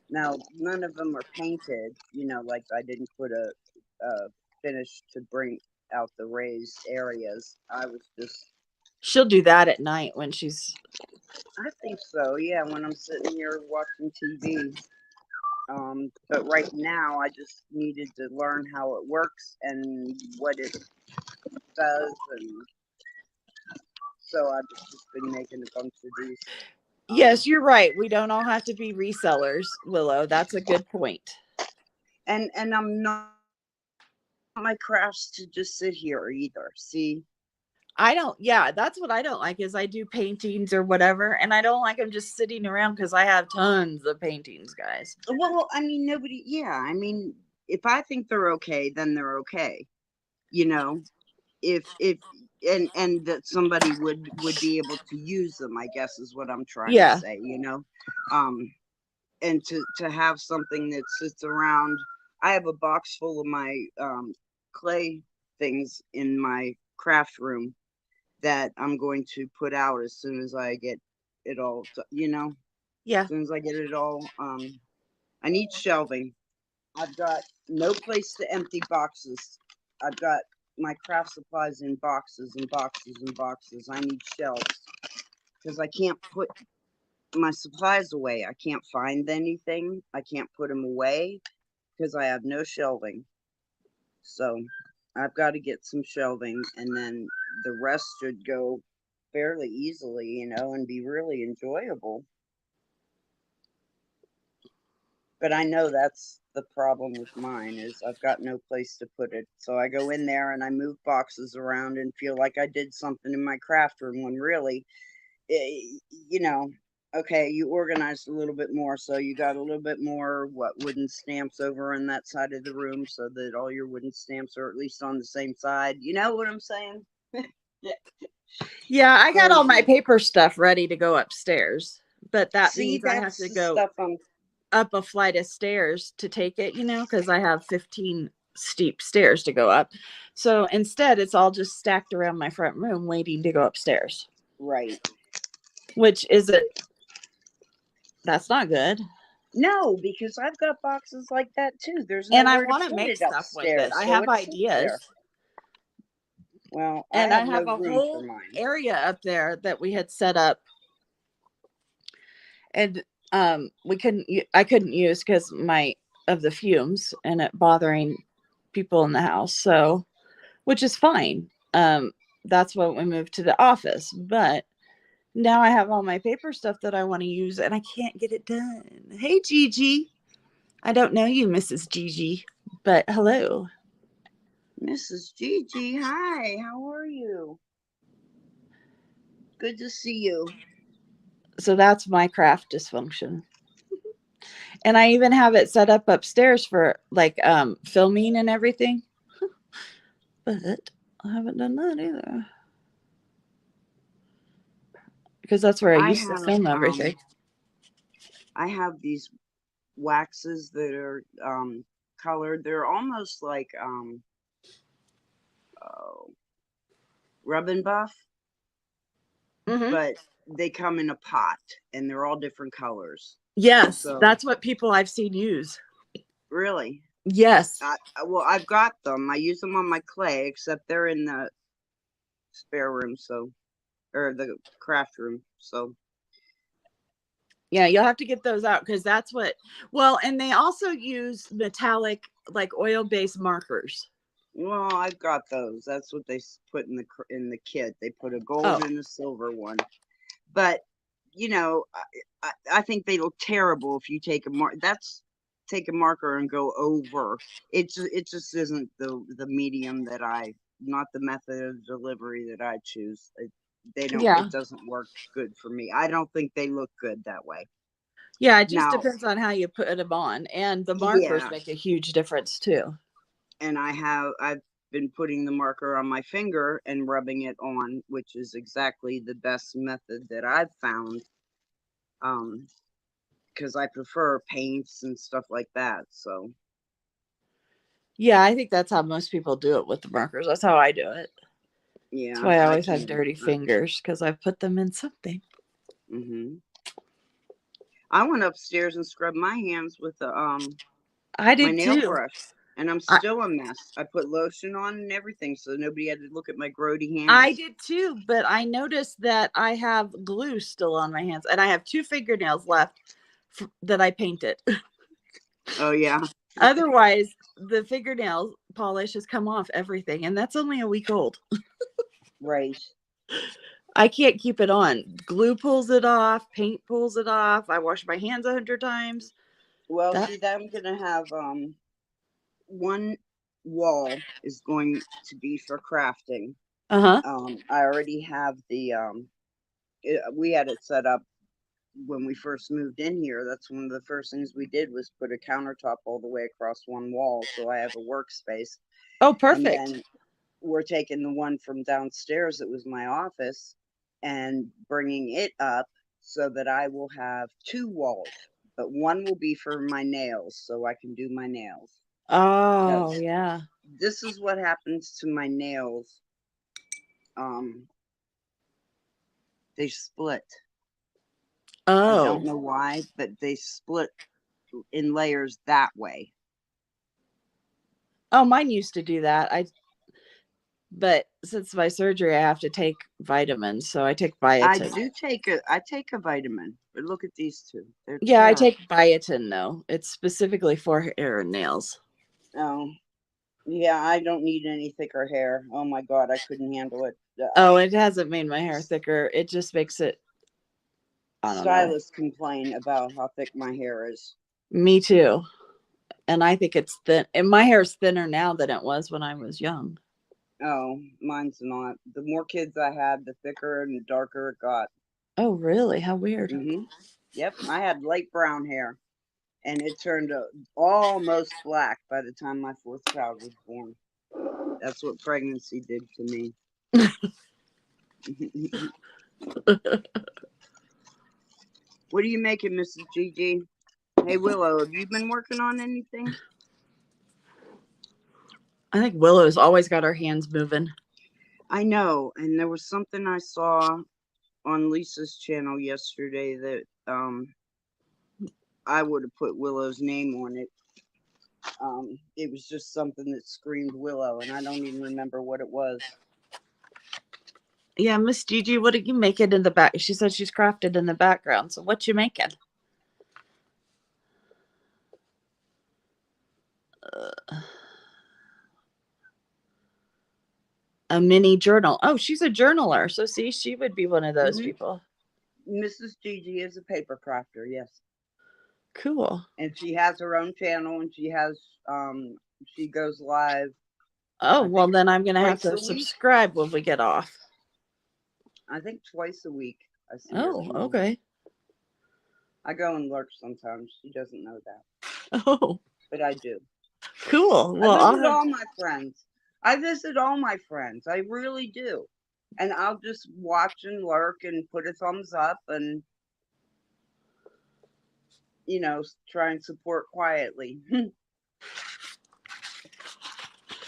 [SPEAKER 2] Now, none of them are painted, like I didn't put a finish to bring. out the raised areas. I was just,
[SPEAKER 1] She'll do that at night when she's.
[SPEAKER 2] I think so, yeah, when I'm sitting here watching TV. But right now, I just needed to learn how it works and what it does, and so I've just been making a bunch of these.
[SPEAKER 1] Yes, you're right. We don't all have to be resellers, Willow. That's a good point.
[SPEAKER 2] And I'm not my crafts to just sit here either. See,
[SPEAKER 1] I don't, yeah, that's what I don't like is I do paintings or whatever, and I don't like them just sitting around because I have tons of paintings, guys.
[SPEAKER 2] well, I mean, nobody. Yeah, I mean, if I think they're okay, then they're okay. You know, if and that somebody would be able to use them, I guess is what I'm trying to
[SPEAKER 1] Yeah,
[SPEAKER 2] say. Um, and to have something that sits around. I have a box full of my clay things in my craft room that I'm going to put out as soon as I get it all.
[SPEAKER 1] yeah,
[SPEAKER 2] As soon as I get it all. I need shelving. I've got no place to empty boxes. I've got my craft supplies in boxes and boxes and boxes. I need shelves because I can't put my supplies away. I can't find anything. I can't put them away because I have no shelving. So I've got to get some shelving, and then the rest should go fairly easily, and be really enjoyable. But I know that's the problem with mine is I've got no place to put it. So I go in there and I move boxes around and feel like I did something in my craft room when really, eh, you know, okay, you organized a little bit more. So you got a little bit more wooden stamps over on that side of the room so that all your wooden stamps are at least on the same side. You know what I'm saying?
[SPEAKER 1] yeah. I got all my
[SPEAKER 2] Crazy.
[SPEAKER 1] paper stuff ready to go upstairs, but that
[SPEAKER 2] See,
[SPEAKER 1] means I have
[SPEAKER 2] that's
[SPEAKER 1] to
[SPEAKER 2] the
[SPEAKER 1] go
[SPEAKER 2] stuff I'm
[SPEAKER 1] up a flight of stairs to take it, because I have 15 steep stairs to go up. So instead, it's all just stacked around my front room waiting to go upstairs,
[SPEAKER 2] right.
[SPEAKER 1] which isn't, that's not good.
[SPEAKER 2] No, because I've got boxes like that too. There's
[SPEAKER 1] And I
[SPEAKER 2] nowhere to
[SPEAKER 1] want to
[SPEAKER 2] put
[SPEAKER 1] make
[SPEAKER 2] it
[SPEAKER 1] stuff with it.
[SPEAKER 2] upstairs,
[SPEAKER 1] I
[SPEAKER 2] so
[SPEAKER 1] have
[SPEAKER 2] it sits there.
[SPEAKER 1] ideas.
[SPEAKER 2] Well, I
[SPEAKER 1] And I
[SPEAKER 2] have no
[SPEAKER 1] have a
[SPEAKER 2] room for
[SPEAKER 1] whole
[SPEAKER 2] mine.
[SPEAKER 1] area up there that we had set up. And I couldn't use because my of the fumes and it bothering people in the house. So, which is fine. That's when we moved to the office. But now I have all my paper stuff that I want to use and I can't get it done. Hey, Gigi. I don't know you, Mrs. Gigi, but hello.
[SPEAKER 2] Mrs. Gigi, hi, how are you? Good to see you.
[SPEAKER 1] So that's my craft dysfunction. And I even have it set up upstairs for like filming and everything. But I haven't done that either. Because that's where I
[SPEAKER 2] I
[SPEAKER 1] used to
[SPEAKER 2] have
[SPEAKER 1] film everything.
[SPEAKER 2] I have these waxes that are colored. They're almost like oh, rub and buff,
[SPEAKER 1] Mm-hmm.
[SPEAKER 2] but they come in a pot and they're all different colors.
[SPEAKER 1] Yes,
[SPEAKER 2] So
[SPEAKER 1] that's what people I've seen use.
[SPEAKER 2] really,
[SPEAKER 1] Yes.
[SPEAKER 2] well, I've got them. I use them on my clay, except they're in the spare room, so or the craft room. So
[SPEAKER 1] Yeah, you'll have to get those out because that's what. Well, and they also use metallic, like oil-based markers.
[SPEAKER 2] well, I've got those. That's what they put in the kit. They put a gold
[SPEAKER 1] Oh,
[SPEAKER 2] and a silver one. But I think they look terrible if you take a take a marker and go over. It just isn't the medium that I not the method of delivery that I choose.
[SPEAKER 1] yeah.
[SPEAKER 2] It doesn't work good for me. I don't think they look good that way.
[SPEAKER 1] Yeah, it just
[SPEAKER 2] Now,
[SPEAKER 1] depends on how you put them on. And the markers
[SPEAKER 2] yeah,
[SPEAKER 1] make a huge difference too.
[SPEAKER 2] and I've been putting the marker on my finger and rubbing it on, which is exactly the best method that I've found. Um, because I prefer paints and stuff like that. So
[SPEAKER 1] Yeah, I think that's how most people do it with the markers. That's how I do it. That's
[SPEAKER 2] yeah,
[SPEAKER 1] why I
[SPEAKER 2] I
[SPEAKER 1] always have
[SPEAKER 2] can't.
[SPEAKER 1] dirty fingers because I've put them in something.
[SPEAKER 2] Mm-hmm. I went upstairs and scrubbed my hands with
[SPEAKER 1] I
[SPEAKER 2] my
[SPEAKER 1] did
[SPEAKER 2] nail
[SPEAKER 1] too.
[SPEAKER 2] brush. And I'm
[SPEAKER 1] I,
[SPEAKER 2] still a mess. I put lotion on and everything so nobody had to look at my grody
[SPEAKER 1] I
[SPEAKER 2] hands.
[SPEAKER 1] did too, but I noticed that I have glue still on my hands, and I have 2 fingernails left that I painted.
[SPEAKER 2] Oh, yeah.
[SPEAKER 1] Otherwise, the fingernail polish has come off everything, and that's only a week old.
[SPEAKER 2] Right.
[SPEAKER 1] I can't keep it on. Glue pulls it off, paint pulls it off. I wash my hands 100 times.
[SPEAKER 2] Well,
[SPEAKER 1] That
[SPEAKER 2] see, that I'm going to have one wall is going to be for crafting.
[SPEAKER 1] uh-huh.
[SPEAKER 2] I already have we had it set up when we first moved in here. That's one of the first things we did was put a countertop all the way across one wall. So I have a workspace.
[SPEAKER 1] Oh,
[SPEAKER 2] And
[SPEAKER 1] perfect.
[SPEAKER 2] then we're taking the one from downstairs that was my office and bringing it up so that I will have 2 walls, but one will be for my nails so I can do my nails.
[SPEAKER 1] Oh,
[SPEAKER 2] Because
[SPEAKER 1] yeah.
[SPEAKER 2] this is what happens to my nails. Um, they split. I don't
[SPEAKER 1] Oh.
[SPEAKER 2] know why, but they split in layers that way.
[SPEAKER 1] Oh, mine used to do that. But since my surgery, I have to take vitamins, so I take biotin.
[SPEAKER 2] I take a vitamin, but look at these two. They're
[SPEAKER 1] Yeah, I
[SPEAKER 2] terrible.
[SPEAKER 1] take biotin though. It's specifically for hair and nails.
[SPEAKER 2] Oh, yeah, I don't need any thicker hair. Oh my God, I couldn't handle it.
[SPEAKER 1] Oh, it hasn't made my hair thicker. It just makes it, I don't know.
[SPEAKER 2] Stylists complain about how thick my hair is.
[SPEAKER 1] Me too. And I think it's thin. And my hair is thinner now than it was when I was young.
[SPEAKER 2] Oh, mine's not. The more kids I had, the thicker and darker it got.
[SPEAKER 1] Oh, really? How weird.
[SPEAKER 2] Yep, I had light brown hair, and it turned almost black by the time my 4th child was born. That's what pregnancy did to me. What are you making, Mrs. Gigi? Hey, Willow, have you been working on anything?
[SPEAKER 1] I think Willow's always got her hands moving.
[SPEAKER 2] I know, and there was something I saw on Lisa's channel yesterday that I would have put Willow's name on it. It was just something that screamed Willow, and I don't even remember what it was.
[SPEAKER 1] Yeah, Miss Gigi, what are you making in the back? She said she's crafted in the background. So what you making? A mini journal. Oh, she's a journaler. So see, she would be one of those people.
[SPEAKER 2] Mrs. Gigi is a paper crafter, yes.
[SPEAKER 1] Cool.
[SPEAKER 2] And she has her own channel, and she goes live.
[SPEAKER 1] Oh, well, then I'm going to have to
[SPEAKER 2] a week.
[SPEAKER 1] subscribe when we get off.
[SPEAKER 2] I think twice a week. I see
[SPEAKER 1] Oh,
[SPEAKER 2] her channel.
[SPEAKER 1] okay.
[SPEAKER 2] I go and lurk sometimes. She doesn't know that.
[SPEAKER 1] Oh,
[SPEAKER 2] but I do.
[SPEAKER 1] Cool. Well,
[SPEAKER 2] I visit all my friends. I visit all my friends. I really do. And I'll just watch and lurk and put a thumbs up and, try and support quietly.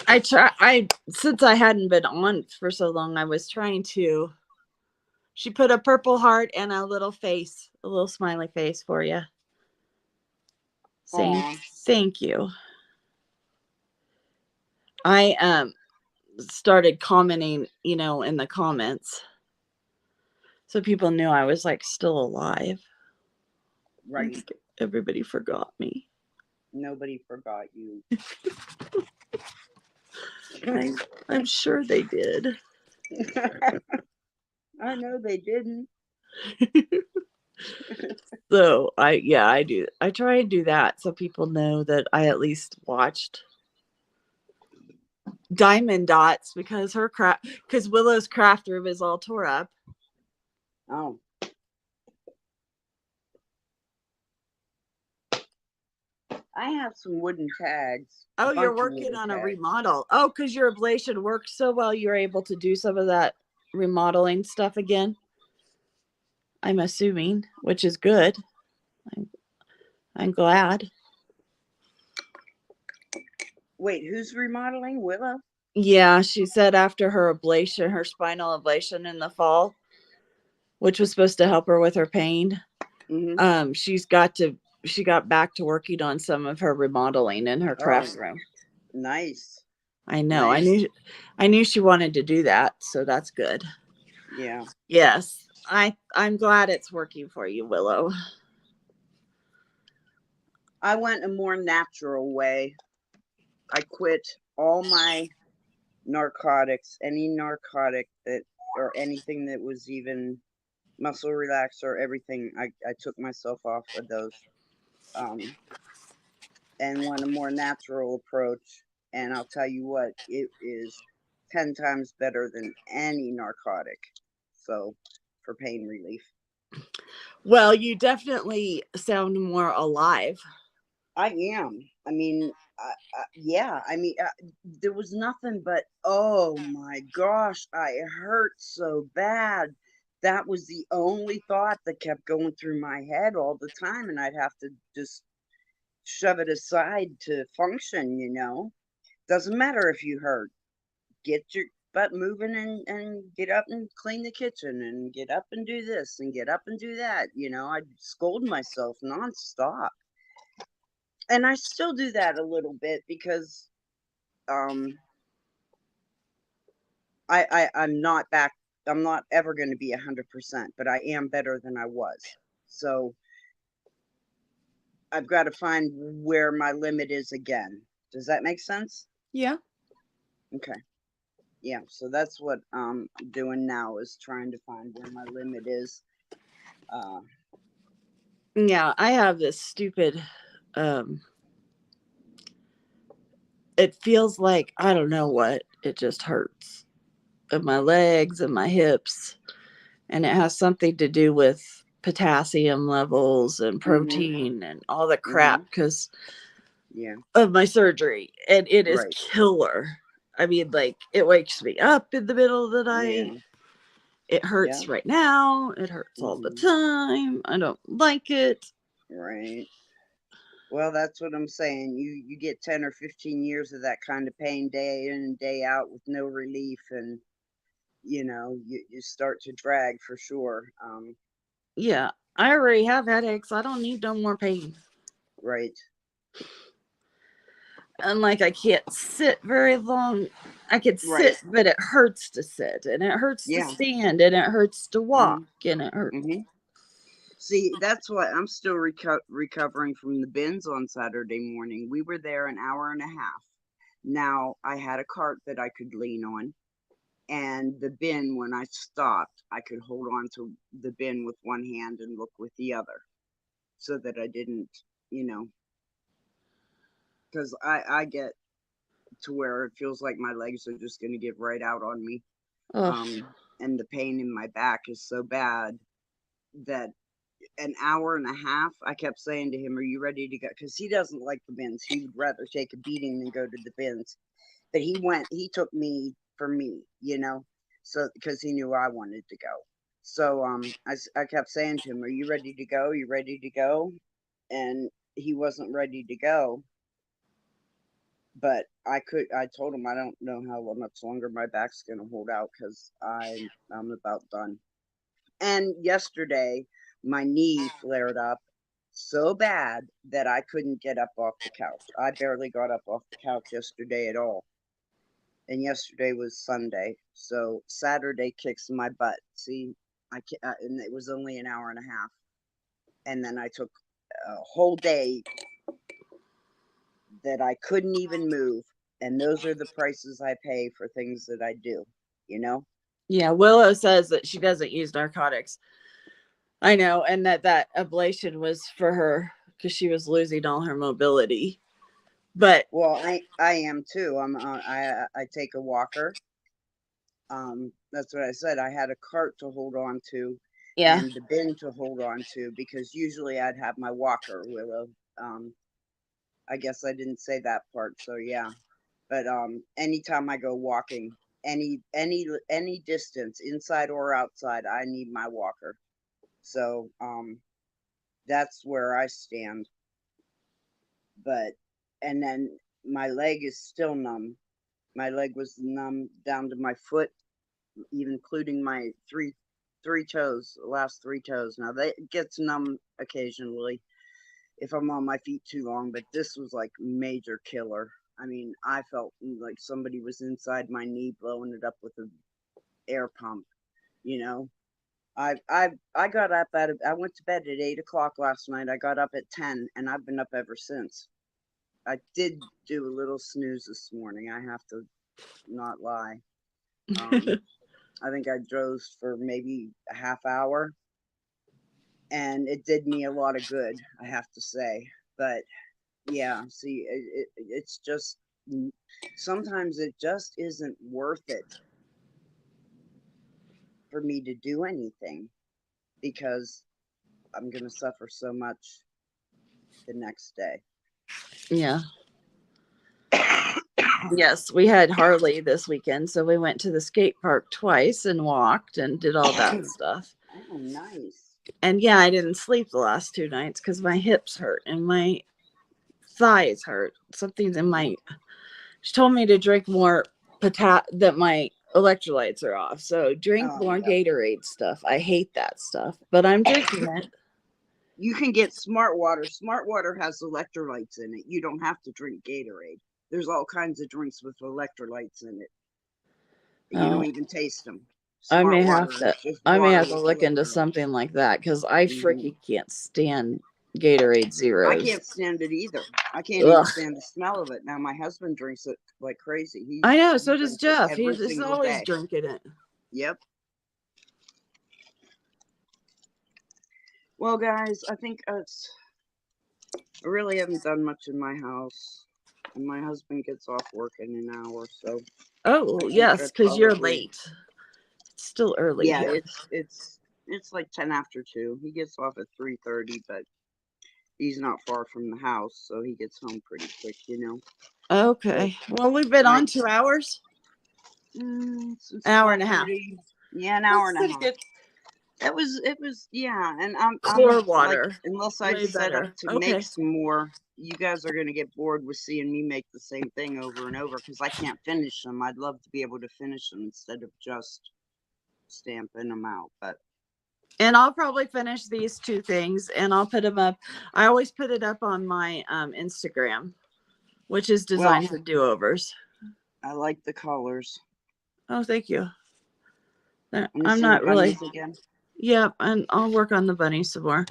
[SPEAKER 1] Since I hadn't been on for so long, I was trying to. She put a purple heart and a little face, a little smiley face for you. Saying thank you. I started commenting, in the comments. So people knew I was like still alive.
[SPEAKER 2] Right.
[SPEAKER 1] Everybody forgot me.
[SPEAKER 2] Nobody forgot you.
[SPEAKER 1] I'm sure they did.
[SPEAKER 2] I know they didn't.
[SPEAKER 1] So I do. I try and do that so people know that I at least watched Diamond Dots because Willow's craft room is all tore up.
[SPEAKER 2] Oh. I have some wooden tags.
[SPEAKER 1] Oh, you're working on a remodel. Oh, because your ablation worked so well, you're able to do some of that remodeling stuff again. I'm assuming, which is good. I'm glad.
[SPEAKER 2] Wait, who's remodeling? Willow?
[SPEAKER 1] Yeah, she said after her ablation, her spinal ablation in the fall, which was supposed to help her with her pain. She got back to working on some of her remodeling in her craft room.
[SPEAKER 2] Nice.
[SPEAKER 1] I know.
[SPEAKER 2] Nice.
[SPEAKER 1] I knew she wanted to do that, so that's good.
[SPEAKER 2] Yeah.
[SPEAKER 1] Yes. I'm glad it's working for you, Willow.
[SPEAKER 2] I went a more natural way. I quit all my narcotics, any narcotic that, or anything that was even muscle relaxer, everything. I took myself off of those, um, and went a more natural approach. And I'll tell you what, it is 10 times better than any narcotic. So, for pain relief.
[SPEAKER 1] Well, you definitely sound more alive.
[SPEAKER 2] I am. I mean, yeah. I mean, there was nothing but, oh my gosh, I hurt so bad. That was the only thought that kept going through my head all the time, and I'd have to just shove it aside to function. Doesn't matter if you hurt. Get your butt moving and get up and clean the kitchen and get up and do this and get up and do that. I'd scold myself nonstop. And I still do that a little bit because um I'm not back. I'm not ever going to be 100%, but I am better than I was. So I've got to find where my limit is again. Does that make sense?
[SPEAKER 1] Yeah.
[SPEAKER 2] Okay. Yeah, so that's what I'm doing now, is trying to find where my limit is. uh
[SPEAKER 1] Yeah, I have this stupid um it feels like I don't know what, it just hurts in my legs and my hips, and it has something to do with potassium levels and
[SPEAKER 2] mhm.
[SPEAKER 1] protein and all the crap
[SPEAKER 2] Mhm.
[SPEAKER 1] because
[SPEAKER 2] Yeah.
[SPEAKER 1] of my surgery, and it is
[SPEAKER 2] Right.
[SPEAKER 1] killer. I mean, like, it wakes me up in the middle of the night.
[SPEAKER 2] Yeah.
[SPEAKER 1] It
[SPEAKER 2] Yeah.
[SPEAKER 1] hurts right now. It hurts all the
[SPEAKER 2] Mhm.
[SPEAKER 1] time. I don't like it.
[SPEAKER 2] Right. Well, that's what I'm saying. You get 10 or 15 years of that kind of pain day in and day out with no relief, and you start to drag for sure.
[SPEAKER 1] Yeah, I already have headaches. I don't need no more pain.
[SPEAKER 2] Right.
[SPEAKER 1] And like, I can't sit very long. I can
[SPEAKER 2] Right.
[SPEAKER 1] sit, but it hurts to sit, and it hurts to
[SPEAKER 2] Yeah.
[SPEAKER 1] stand, and it hurts to walk,
[SPEAKER 2] Mhm.
[SPEAKER 1] and it hurts.
[SPEAKER 2] Mhm. See, that's why I'm still recovering from the bins on Saturday morning. We were there an hour and a half. Now, I had a cart that I could lean on, and the bin, when I stopped, I could hold on to the bin with one hand and look with the other, so that I didn't, you know, because I get to where it feels like my legs are just going to give right out on me.
[SPEAKER 1] Oh,
[SPEAKER 2] And the pain in my back is so bad that an hour and a half, I kept saying to him, "Are you ready to go?" Because he doesn't like the bins. He would rather take a beating than go to the bins. But he took me for me, so because he knew I wanted to go. So I kept saying to him, "Are you ready to go? Are you ready to go?" And he wasn't ready to go. But I told him I don't know how much longer my back's going to hold out, because I'm about done. And yesterday, my knee flared up so bad that I couldn't get up off the couch. I barely got up off the couch yesterday at all. And yesterday was Sunday. So Saturday kicks my butt. See, and it was only an hour and a half. And then I took a whole day that I couldn't even move. And those are the prices I pay for things that I do, you know?
[SPEAKER 1] yeah. Willow says that she doesn't use narcotics. I know, and that ablation was for her because she was losing all her mobility. But
[SPEAKER 2] Well, I am too. I take a walker. That's what I said. I had a cart to hold on to
[SPEAKER 1] yeah,
[SPEAKER 2] and the bin to hold on to, because usually I'd have my walker with a I guess I didn't say that part, so yeah. But anytime I go walking, any distance, inside or outside, I need my walker. So that's where I stand. But and then my leg is still numb. My leg was numb down to my foot, even including my three toes, the last three toes. Now that gets numb occasionally if I'm on my feet too long, but this was like major killer. I mean, I felt like somebody was inside my knee blowing it up with an air pump, you know. I got up I went to bed at 8 o'clock last night. I got up at 10 and I've been up ever since. I did do a little snooze this morning. I have to not lie. I think I dozed for maybe a half hour and it did me a lot of good, I have to say. But yeah, see, it's just sometimes it just isn't worth it for me to do anything because I'm going to suffer so much the next day.
[SPEAKER 1] Yeah. Yes, we had Harley this weekend, so we went to the skate park twice and walked and did all that stuff.
[SPEAKER 2] Oh, nice.
[SPEAKER 1] And yeah, I didn't sleep the last 2 nights because my hips hurt and my thighs hurt. Something's in my. She told me to drink more that my electrolytes are off. So drink more Gatorade stuff. I hate that stuff, but I'm drinking it.
[SPEAKER 2] You can get Smart Water. Smart Water has electrolytes in it. You don't have to drink Gatorade. There's all kinds of drinks with electrolytes in it. You don't even taste them.
[SPEAKER 1] I may have to look into something like that because I freaking can't stand Gatorade Zeros.
[SPEAKER 2] I can't stand it either. I can't even stand the smell of it. Now my husband drinks it like crazy.
[SPEAKER 1] I know, so does Jeff. He's always drinking it.
[SPEAKER 2] Yep. Well, guys, I think I really haven't done much in my house. And my husband gets off work in an hour, so.
[SPEAKER 1] Oh, yes, because you're late. It's still early.
[SPEAKER 2] Yeah, it's like 10 after 2. He gets off at 3:30, but he's not far from the house, so he gets home pretty quick, you know.
[SPEAKER 1] Okay. Well, we've been on 2 hours.
[SPEAKER 2] An
[SPEAKER 1] hour and a half.
[SPEAKER 2] Yeah, an hour and a half. It was, yeah, and I'm
[SPEAKER 1] core water.
[SPEAKER 2] Like, unless I set up to make some more, you guys are gonna get bored with seeing me make the same thing over and over because I can't finish them. I'd love to be able to finish them instead of just stamping them out,
[SPEAKER 1] and I'll probably finish these 2 things and I'll put them up. I always put it up on my Instagram, which is designed for do-overs.
[SPEAKER 2] I like the colors.
[SPEAKER 1] Oh, thank you. I'm not really. Yep, and I'll work on the bunnies some more.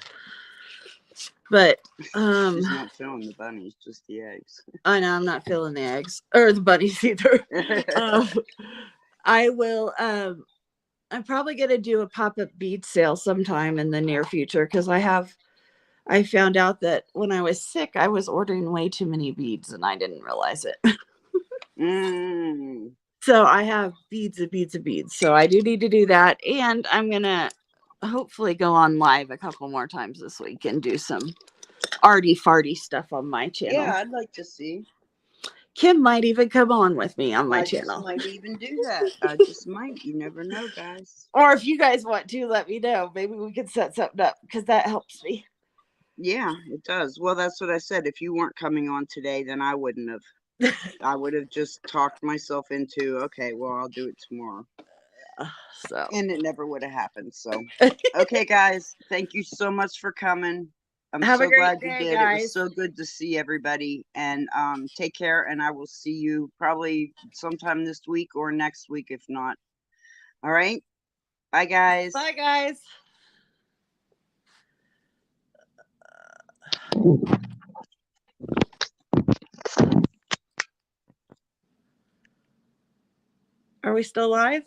[SPEAKER 1] But
[SPEAKER 2] she's not feeling the bunnies, just the eggs.
[SPEAKER 1] I know I'm not feeling the eggs or the bunnies either. I will. I'm probably gonna do a pop-up bead sale sometime in the near future because I found out that when I was sick, I was ordering way too many beads and I didn't realize it. So I have beads of beads of beads. So I do need to do that, and I'm gonna hopefully go on live a couple more times this week and do some arty farty stuff on my channel.
[SPEAKER 2] Yeah, I'd like to see.
[SPEAKER 1] Kim might even come on with me on my channel.
[SPEAKER 2] I might even do that. I just might. You never know, guys.
[SPEAKER 1] Or if you guys want to, let me know. Maybe we can set something up because that helps me.
[SPEAKER 2] Yeah, it does. Well, that's what I said. If you weren't coming on today, then I wouldn't have. I would have just talked myself into, okay, well, I'll do it tomorrow. And it never would have happened. So, okay, guys, thank you so much for coming. I'm so glad you did. Guys. It was so good to see everybody. And take care. And I will see you probably sometime this week or next week, if not. All right. Bye, guys.
[SPEAKER 1] Bye, guys. Are we still live?